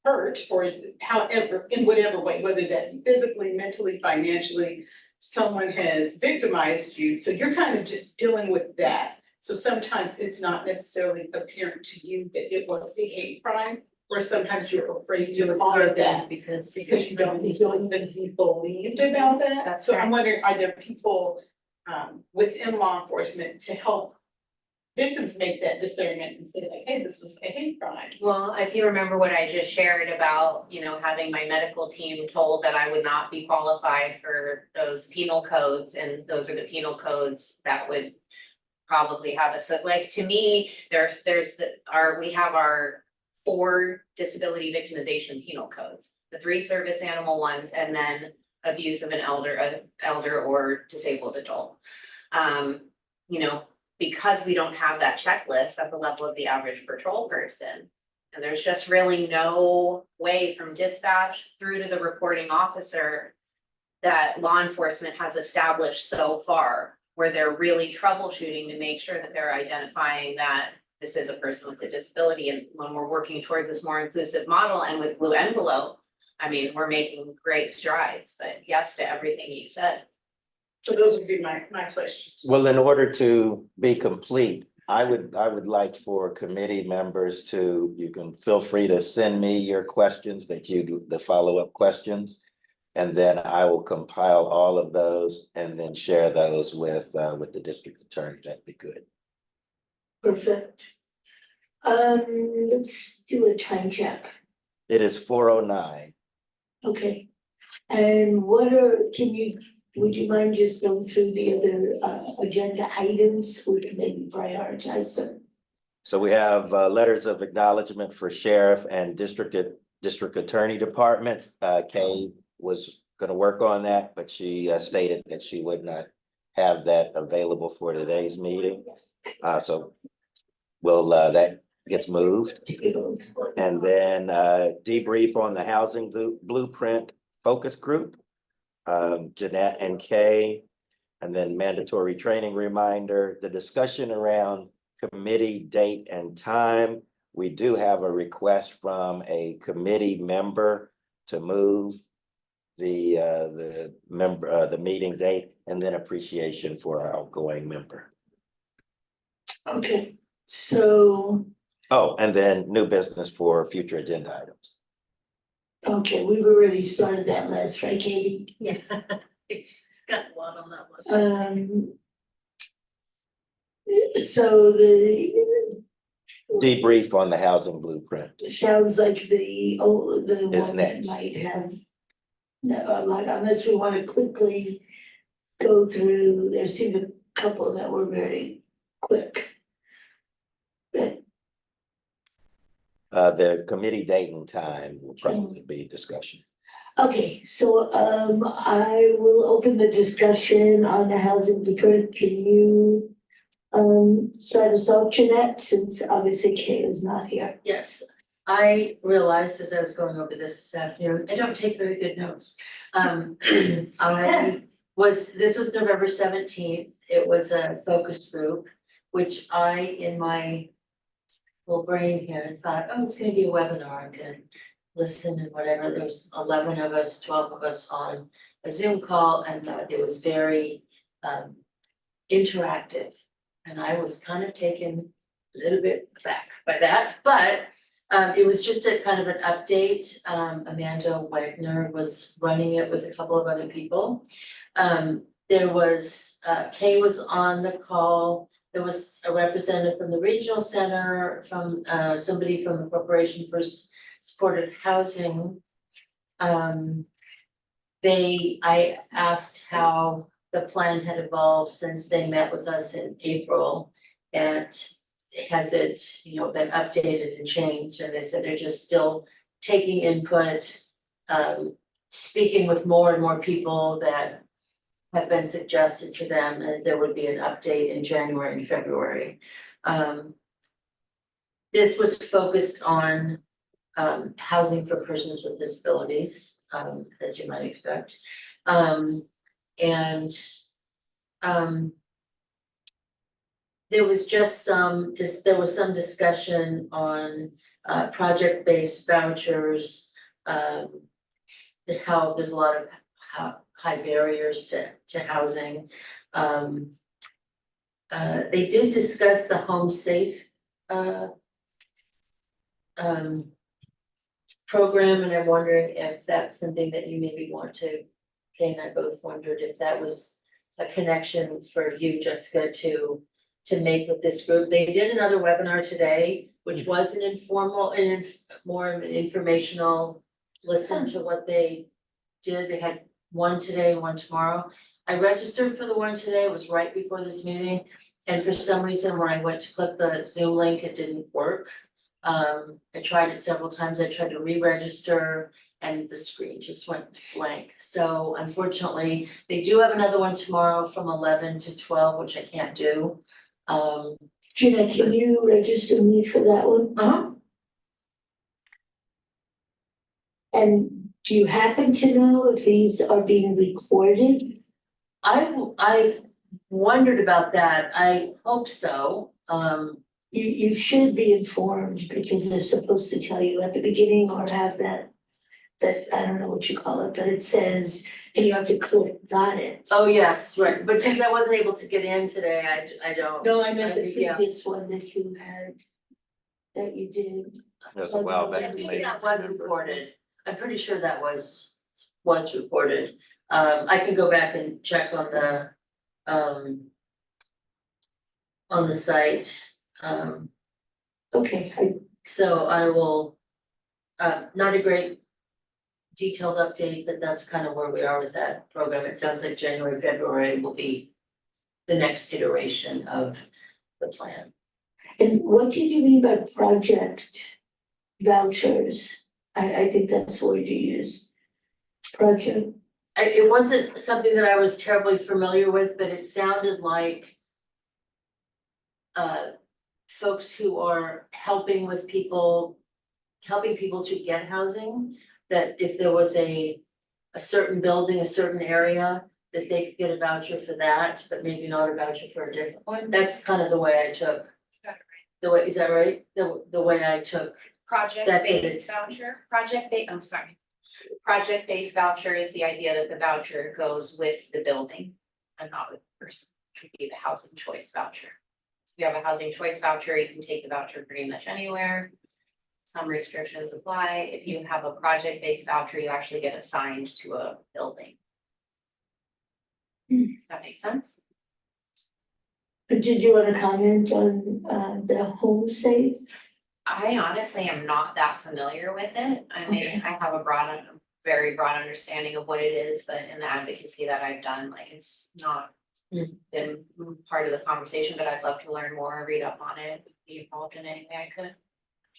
hurt or however, in whatever way, whether that be physically, mentally, financially, someone has victimized you, so you're kind of just dealing with that. So sometimes it's not necessarily apparent to you that it was a hate crime, or sometimes you're afraid to call it that because you don't even be believed about that. That's So I'm right. wondering, are there people within law enforcement to help victims make that discernment and say like, hey, this was a hate crime? Well, if you remember what I just shared about, having my medical team told that I would not be qualified for those penal codes, and those are the penal codes that would probably have us, so like, to me, we have our 4 disability victimization penal codes, the 3 service animal ones, and then abuse of an elder or disabled adult. Because we don't have that checklist at the level of the average patrol person, and there's just really no way from dispatch through to the reporting officer that law enforcement has established so far, where they're really troubleshooting to make sure that they're identifying that this is a person with a disability. And when we're working towards this more inclusive model and with Blue Envelope, I mean, we're making great strides, but yes to everything you said. So those would be my questions. Well, in order to be complete, I would like for committee members you can feel free to send me your questions the follow-up questions. And then I will compile all of those and then share those with the district attorney. That'd be good. Perfect. Let's do a time check. It is 4:09. Okay. And would you mind just going through the other agenda items? We can maybe prioritize them. So we have letters of acknowledgement for sheriff and district attorney departments. Kay was gonna work on that, but she stated that she would not have that available for today's meeting. So that gets moved. And then debrief on the housing blueprint focus group, Jeanette and Kay. And then mandatory training reminder, the discussion around committee date and time. We do have a request from a committee member to move the meeting date, and then appreciation for our outgoing member. Okay, so, Oh, and then new business for future agenda items. okay, we've already started that list, right, Katie? Yes. She's got a lot on that one. So the Debrief on the housing blueprint. sounds like the Is one that next. might have a lot, unless we wanna quickly go through, there seemed a couple that were very quick. But The committee date and time will probably be discussion. okay, so I will open the discussion on the housing blueprint. Can you start us off, Jeanette, since obviously Kay is not here? Yes, I realized as I was going over this afternoon, I don't take very good notes. This was November 17th, it was a focus group, which I, in my little brain here, thought, oh, it's gonna be a webinar, I'm gonna listen and whatever, there was 11 of us, 12 of us on a Zoom call, and it was very interactive. And I was kind of taken a little bit aback by that, but it was just a kind of an update. Amanda Wagner was running it with a couple of other people. There was, Kay was on the call, there was a representative from the regional center, from somebody from the Corporation for Supportive Housing. I asked how the plan had evolved since they met with us in April. And has it, been updated and changed? And they said they're just still taking input, speaking with more and more people that have been suggested to them, and there would be an update in January and February. This was focused on housing for persons with disabilities, as you might expect. There was there was some discussion on project-based vouchers. How there's a lot of high barriers to housing. They did discuss the home safe program, and I'm wondering if that's something that you maybe want to, Kay and I both wondered if that was a connection for you, Jessica, to make with this group. They did another webinar today, which was an informal and more of an informational listen to what they did. They had one today and one tomorrow. I registered for the one today, it was right before this meeting, and for some reason, when I went to click the Zoom link, it didn't work. I tried it several times, I tried to re-register and the screen just went blank. So unfortunately, they do have another one tomorrow from 11 to 12, which I can't do. Gina, can you register me for that one? And do you happen to know if these are being recorded? I've wondered about that, I hope so. You should be informed because they're supposed to tell you at the beginning or have that, I don't know what you call it, but it says, and you have to click on it. Oh, yes, right, but since I wasn't able to get in today, I don't. No, I meant the Yeah. previous one that you had, that you did. It was a while back. I think that was recorded, I'm pretty sure that was recorded. I can go back and check on the site, Okay, so I will, not a great detailed update, but that's kind of where we are with that program. It sounds like January, February will be the next iteration of the plan. and what did you mean by project vouchers? I think that's the word you used. Project, It wasn't something that I was terribly familiar with, but it sounded like folks who are helping people to get housing, that if there was a certain building, a certain area, that they could get a voucher for that, but maybe not a voucher for a different one. That's kind of the way I took, Got it the way, is that right? The way I took, That Project-based is- voucher, Project-based voucher is the idea that the voucher goes with the building and not with the person. It would be the housing choice voucher. So if you have a housing choice voucher, you can take the voucher pretty much anywhere. Some restrictions apply. If you have a project-based voucher, you actually get assigned to a building. Does that make sense? did you want to comment on the home safe? I honestly am not that familiar with it. I mean, Okay. I have a very broad understanding of what it is, but in the advocacy that I've done, like, it's not been part of the conversation, but I'd love to learn more, read up on it, be involved in any way I could.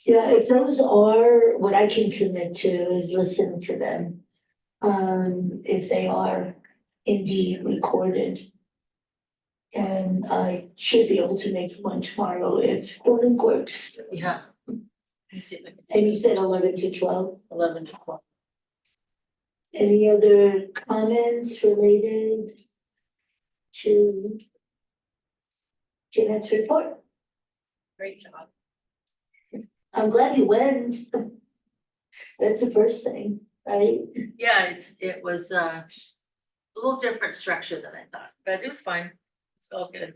Yeah, if those are, what I can commit to is listen to them. If they are indeed recorded. And I should be able to make one tomorrow if the link works. yeah, me see if I can. And you said 11 to 12. 11 to 12. Any other comments related to Jeanette's report? Great job. I'm glad you went. That's the first thing, right? Yeah, it was a little different structure than I thought, but it was fine. It's all good.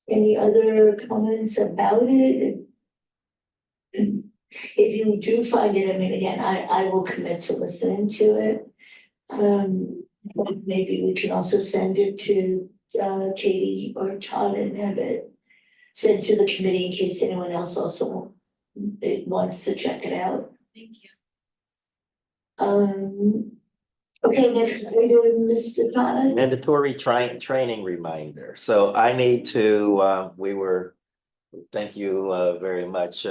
Any other comments about it? If you do find it, I mean, again, I will commit to listening to it. But maybe we can also send it to Katie or Todd and have it sent to the committee in case anyone else also wants to check it out. Thank you. Okay, next item, Mr. Todd. Mandatory training reminder. So I need to, thank you very much.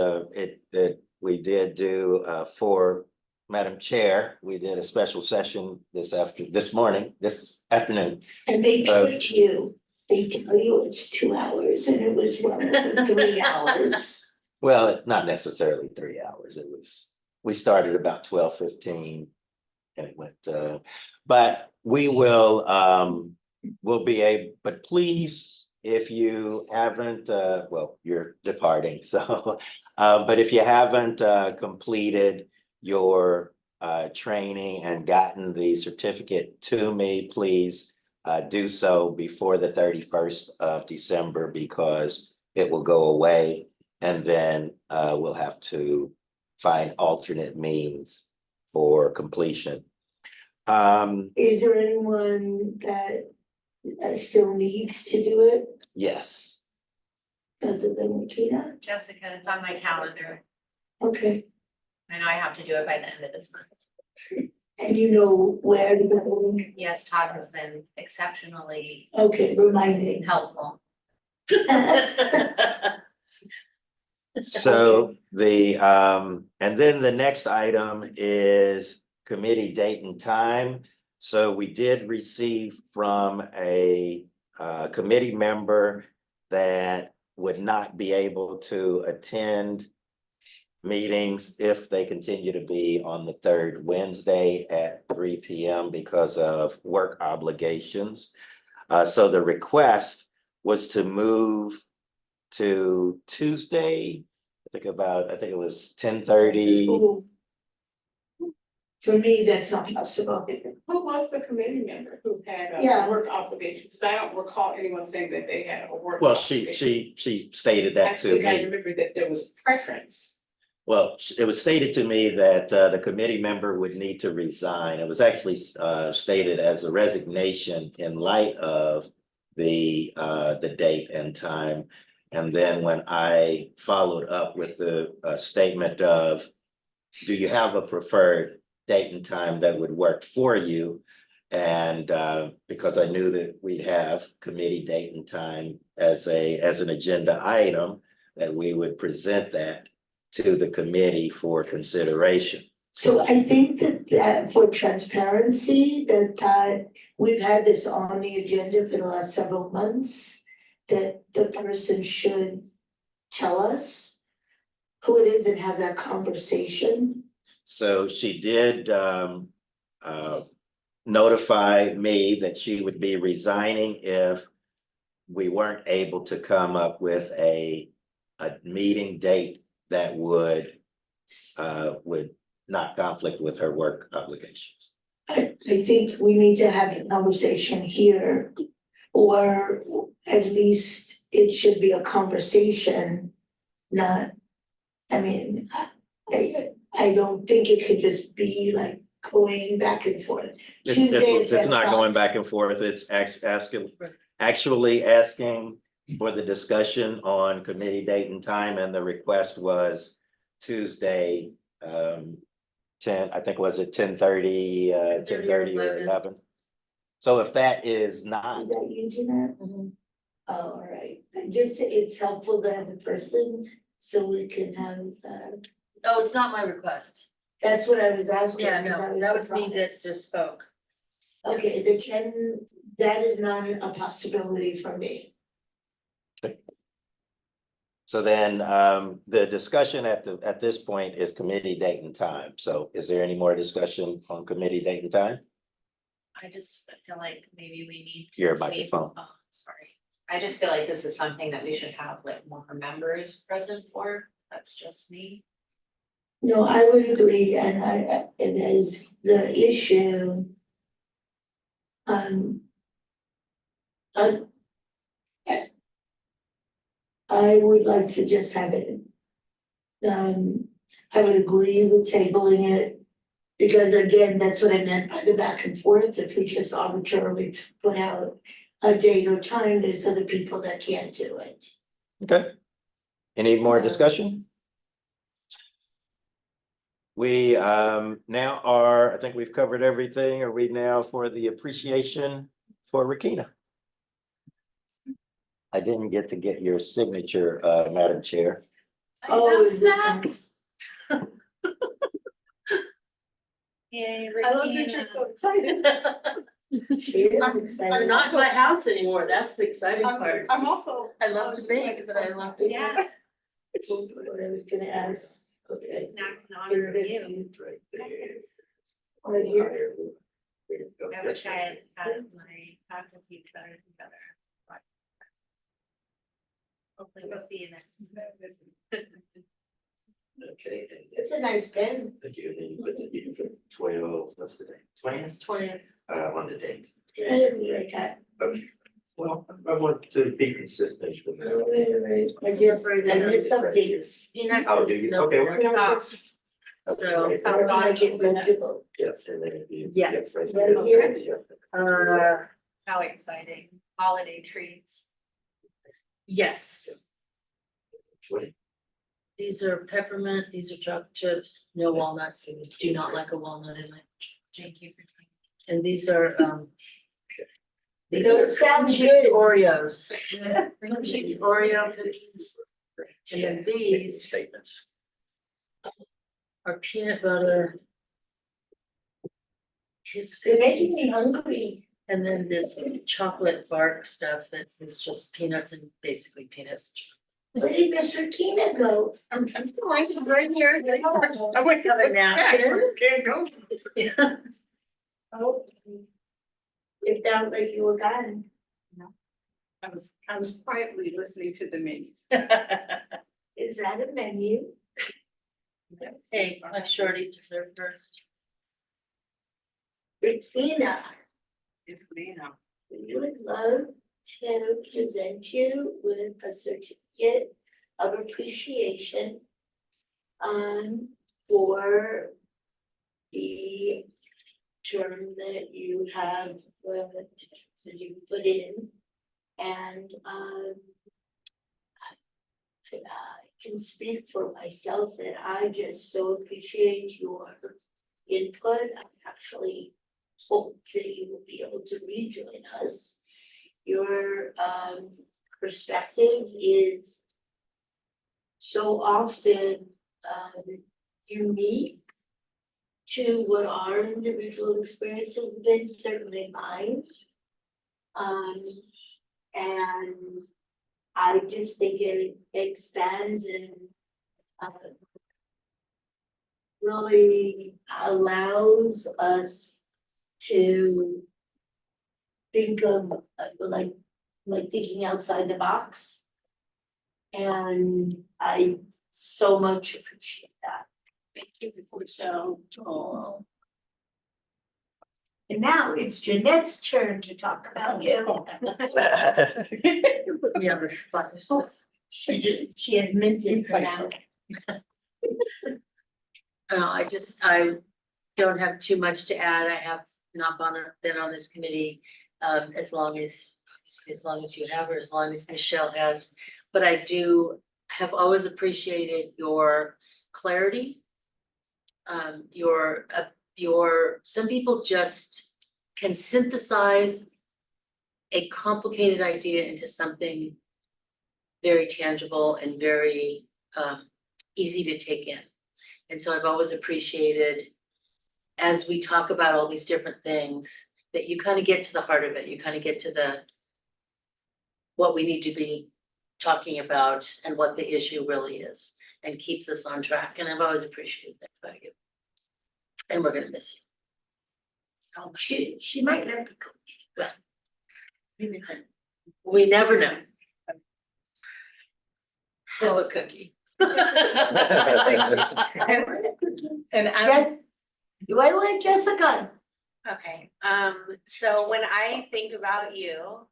We did do for Madam Chair, we did a special session this afternoon. And they trick you, they tell you it's 2 hours and it was well over 3 hours. Well, not necessarily 3 hours. We started about 12:15 and it went, but we will, but please, if you haven't, well, you're departing, so, but if you haven't completed your training and gotten the certificate to me, please do so before the 31st of December because it will go away and then we'll have to find alternate means for completion. Is there anyone that still needs to do it Yes. other than Regina? Jessica, it's on my calendar. Okay, I know I have to do it by the end of this month. and you know where to go? Yes, Todd has been exceptionally Okay, reminding. helpful. So and then the next item is committee date and time. So we did receive from a committee member that would not be able to attend meetings if they continue to be on the third Wednesday at 3 p.m. because of work obligations. So the request was to move to Tuesday, I think it was 10:30. Ooh. For me, that's not possible. Who was the committee member who had Yeah. a work obligation? Because I don't recall anyone saying that they had a work. Well, obligation. she stated that to Actually, I me. remember that there was preference. Well, it was stated to me that the committee member would need to resign. It was actually stated as a resignation in light of the date and time. And then when I followed up with the statement of, do you have a preferred date and time that would work for you? And because I knew that we'd have committee date and time as an agenda item, that we would present that to the committee for consideration. So I think that for transparency, that we've had this on the agenda for the last several months, that the person should tell us who it is and have that conversation. So she did notify me that she would be resigning if we weren't able to come up with a meeting date that would not conflict with her work obligations. I think we need to have the conversation here, or at least it should be a conversation, not, I mean, I don't think it could just be like going back and forth. Tuesday at It's 10 not o'clock. going back and forth, it's actually asking for the discussion on committee date and time, and the request was Tuesday, 10, I think was it 10:30, 10:30 or 11. So if that is not, Is that you, Jeanette? Mhm. Oh, all right, it's helpful to have the person, so we can have, Oh, it's not my request. that's what I was asking. Yeah, no, that was me the that just spoke. problem. Okay, the 10, that is not a possibility for me. So then, the discussion at this point is committee date and time. So is there any more discussion on committee date and time? I just feel like maybe we need. to Your keep- microphone. Oh, sorry. I just feel like this is something that we should have like more members present for. That's just me. No, I would agree, and it is the issue. Um. I. I would like to just have it. I would agree with tabling it. Because again, that's what I meant by the back and forth, if we just arbitrarily put out a date or time, there's other people that can't do it. Okay. Any more discussion? We now are, I think we've covered everything. Are we now for the appreciation for Rakina? I didn't get to get your signature, Madam Chair. Oh, is this some- Snacks. Yay, I love that you're so excited. She is I'm excited. not in my house anymore, that's the exciting part. I'm also. I love to bake, but I love to. Yeah. What I was gonna ask, okay. Snack in honor of you. Right there. Right here. I wish I had had my faculty better together. But hopefully we'll see you next week. Okay. It's a nice pen. Thank you. Then you put 12, what's the date? 20th? 20th. On the date. Like that. Well, I want to be consistent. I just, I need some dates. Oh, do you? Okay. well, So, How do I get legible? Yes, and then if you. Yes. Right here. How exciting, holiday treats. yes, these are peppermint, these are chocolate chips, no walnuts, do not like a walnut in my. Thank you. And these are, these Don't are sound cheese good. Oreos. Cream cheese Oreo cookies, and then these Statements. are peanut butter. Kiss You're making me cookies, hungry. and then this chocolate bark stuff that is just peanuts and basically peanuts. Where did Mr. Keena go? I'm still. She's right here. I went to the napkin. Can't go. Yeah. Oh. It sounds like you were gone. I was quietly listening to the menu. Is that a menu? Hey, my shorty dessert first. Regina, If we know. we would love to present you with a certificate of appreciation. For the term that you have, that you put in. And, I can speak for myself that I just so appreciate your input. I actually hope that you will be able to rejoin us. Your perspective is so often unique to what our individual experience has been, certainly mine. And I just think it expands and really allows us to think of like thinking outside the box. And I so much appreciate that. Thank you, Michelle. Oh. And now it's Jeanette's turn to talk about you. Put me on the spot. She had minted for now. I don't have too much to add. I have not been on this committee as long as you have, or as long as Michelle has. But I have always appreciated your clarity. Some people just can synthesize a complicated idea into something very tangible and very easy to take in. And so I've always appreciated, as we talk about all these different things, that you kind of get to the heart of it. You kind of get to what we need to be talking about and what the issue really is and keeps us on track. And I've always appreciated that about you. And we're gonna miss you. So She might let me go. we never know. Have a cookie. And I, Yes, do I let Jessica? Okay, so when I think about you,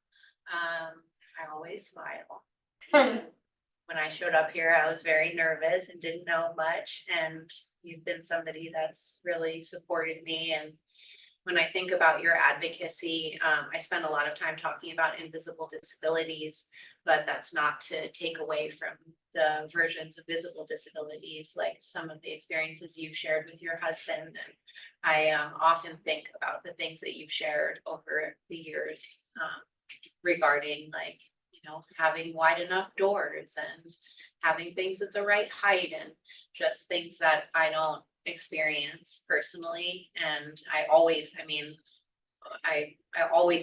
I always smile. When I showed up here, I was very nervous and didn't know much, and you've been somebody that's really supported me. And when I think about your advocacy, I spend a lot of time talking about invisible disabilities, but that's not to take away from the versions of visible disabilities, like some of the experiences you've shared with your husband. And I often think about the things that you've shared over the years regarding, like, you know, having wide enough doors and having things at the right height, and just things that I don't experience personally. And I always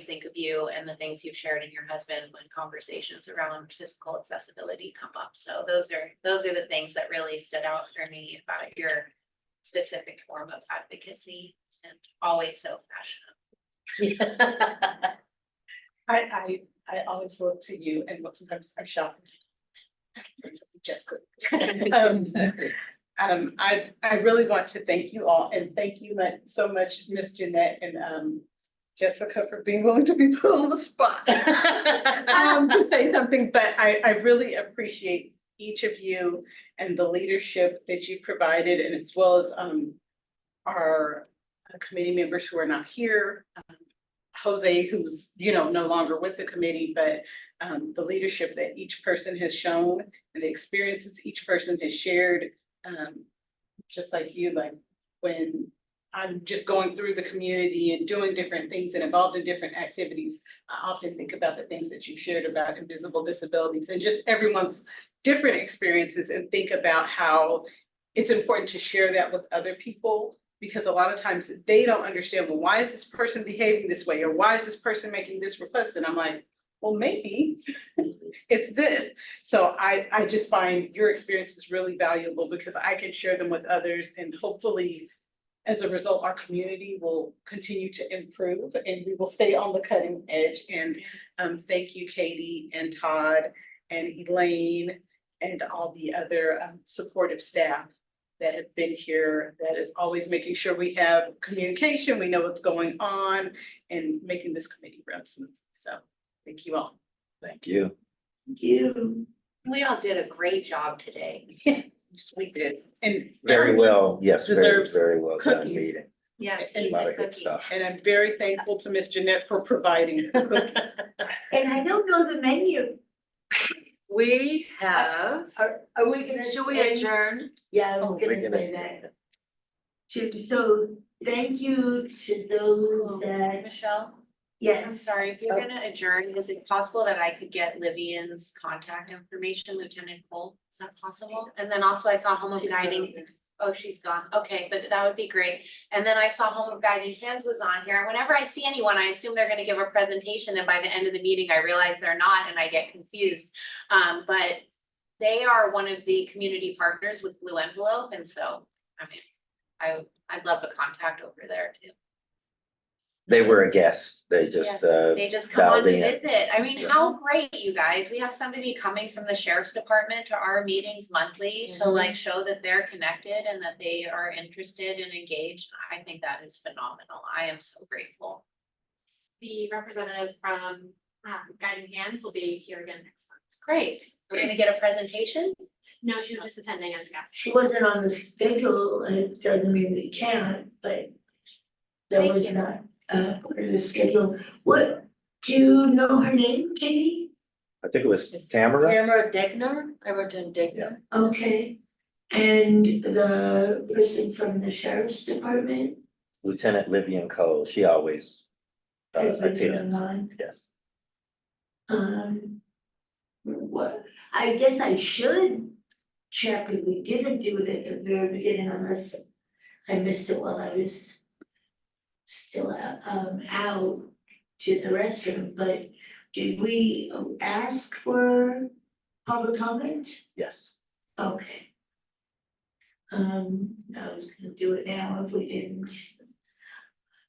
think of you and the things you've shared in your husband when conversations around physical accessibility come up. So those are the things that really stood out for me about your specific form of advocacy, and always so passionate. I always look to you, and sometimes I'm shocked. Just good. I really want to thank you all, and thank you so much, Miss Jeanette and Jessica, for being willing to be put on the spot to say something, but I really appreciate each of you and the leadership that you provided, and as well as our committee members who are not here. Jose, who's, you know, no longer with the committee, but the leadership that each person has shown and the experiences each person has shared, just like you, like when I'm just going through the community and doing different things and involved in different activities, I often think about the things that you shared about invisible disabilities and just everyone's different experiences, and think about how it's important to share that with other people, because a lot of times they don't understand, well, why is this person behaving this way? Or why is this person making this request? And I'm like, well, maybe it's this. So I just find your experience is really valuable because I can share them with others, and hopefully as a result, our community will continue to improve and we will stay on the cutting edge. And thank you, Katie and Todd and Elaine and all the other supportive staff that have been here, that is always making sure we have communication, we know what's going on, and making this committee run smoothly. So thank you all. Thank you. Thank you. We all did a great job today. Yes, we did. And Very well, yes, Deserves very well done cookies. meeting. Yes, And A eat lot the of good cookie. stuff. And I'm very thankful to Miss Jeanette for providing the cookies. And I don't know the menu. We have, Are we gonna? should we end? adjourn? Yeah, I Oh, was we're gonna gonna say do that. So thank you to those that, Michelle, I'm yes, sorry, if you're gonna adjourn, is it possible that I could get Livian's contact information, Lieutenant Cole? Is that possible? And then also I saw Home of Guiding. Oh, she's gone. Okay, but that would be great. And then I saw Home of Guiding Hands was on here. And whenever I see anyone, I assume they're gonna give a presentation, and by the end of the meeting, I realize they're not, and I get confused. But they are one of the community partners with Blue Envelope, and so, I mean, I'd love a contact over there too. They were a guest, they just They just come on to dialed in. visit. I mean, Yeah. how great, you guys. We have somebody coming from the sheriff's department to our meetings monthly to like show that they're connected and that they are interested and engaged. I think that is phenomenal. I am so grateful. The representative from Guiding Hands will be here again next month. Great. We're gonna get a presentation? No, she was just attending as a guest. she wasn't on the schedule, and it doesn't mean we can't, but that Thank was you. not part of the schedule. What, do you know her name, Katie? I think it was Tamara. Tamara Degner, I wrote down Degner. Okay, and the person from the sheriff's department Lieutenant Livian Cole, she always has been doing attends, one. yes. What, I guess I should check if we didn't do it at the very beginning, unless I missed it while I was still out to the restroom, but did we ask for public comment? Yes. Okay. I was gonna do it now if we didn't.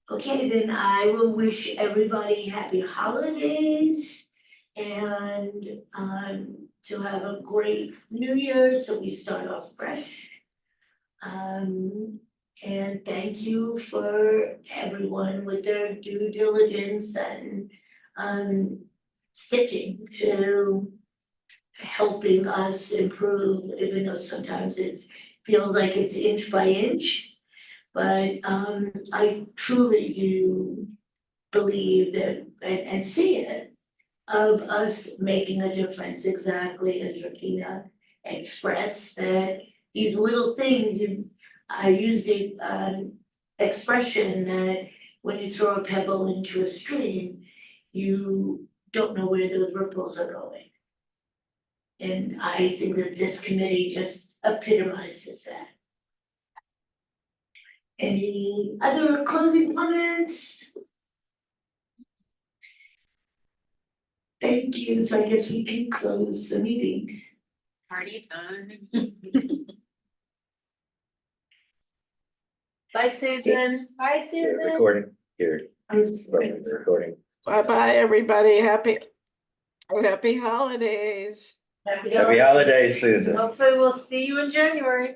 Okay, then I will wish everybody happy holidays and to have a great new year, so we start off fresh. And thank you for everyone with their due diligence and sticking to helping us improve, even though sometimes feels like it's inch by inch. But I truly do believe that and see it of us making a difference, exactly as Rakina expressed, that these little things, I use the expression that when you throw a pebble into a stream, you don't know where those ripples are going. And I think that this committee just epitomizes that. Any other closing comments? Thank you, so I guess we can close the meeting. Party time. Bye, Susan. Bye, Susan. Recording here, I was. recording. Bye-bye, everybody. Happy holidays. Happy holidays, Susan. Hopefully we'll see you in January.